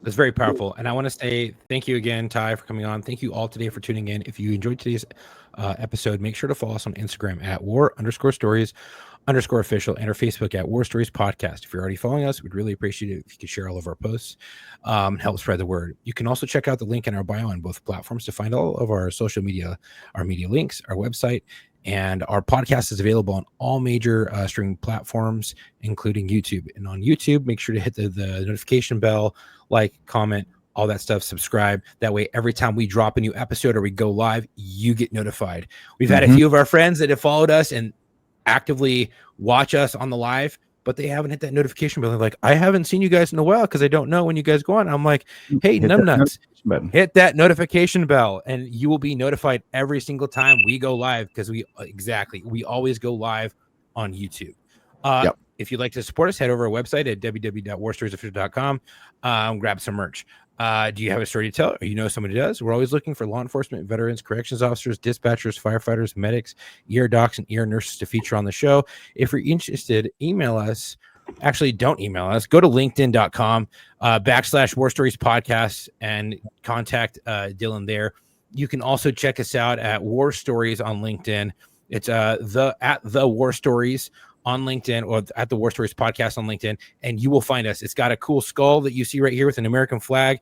that's very powerful. And I want to say thank you again, Ty, for coming on. Thank you all today for tuning in. If you enjoyed today's episode, make sure to follow us on Instagram at war_stories_official and our Facebook at War Stories Podcast. If you're already following us, we'd really appreciate it if you could share all of our posts. Help spread the word. You can also check out the link in our bio on both platforms to find all of our social media, our media links, our website, and our podcast is available on all major streaming platforms, including YouTube. And on YouTube, make sure to hit the notification bell, like, comment, all that stuff, subscribe. That way, every time we drop a new episode or we go live, you get notified. We've had a few of our friends that have followed us and actively watch us on the live, but they haven't hit that notification bell. They're like, I haven't seen you guys in a while because I don't know when you guys go on. I'm like, hey, numbnuts, hit that notification bell and you will be notified every single time we go live because we always go live on YouTube. If you'd like to support us, head over our website at www.warstoriesofficial.com. Grab some merch. Do you have a story to tell, or you know somebody does? We're always looking for law enforcement, veterans, corrections officers, dispatchers, firefighters, medics, ER docs, and ER nurses to feature on the show. If you're interested, email us. Actually, don't email us. Go to linkedin.com /War Stories Podcast and contact Dylan there. You can also check us out at War Stories on LinkedIn. It's the War Stories on LinkedIn, or at the War Stories Podcast on LinkedIn, and you will find us. It's got a cool skull that you see right here with an American flag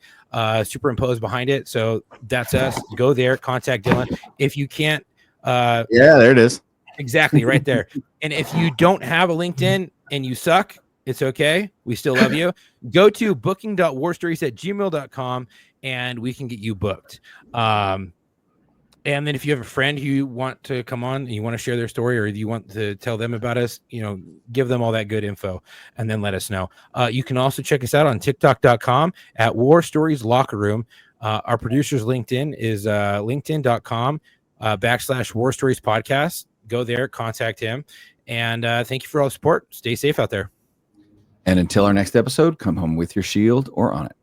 superimposed behind it. So that's us. Go there, contact Dylan. If you can't, there it is. Exactly, right there. And if you don't have a LinkedIn and you suck, it's okay. We still love you. Go to booking.warstories@gmail.com and we can get you booked. And then if you have a friend who you want to come on and you want to share their story, or you want to tell them about us, give them all that good info and then let us know. You can also check us out on TikTok.com at War Stories Locker Room. Our producer's LinkedIn is linkedin.com /War Stories Podcast. Go there, contact him. And thank you for all the support. Stay safe out there. And until our next episode, come home with your shield or on it.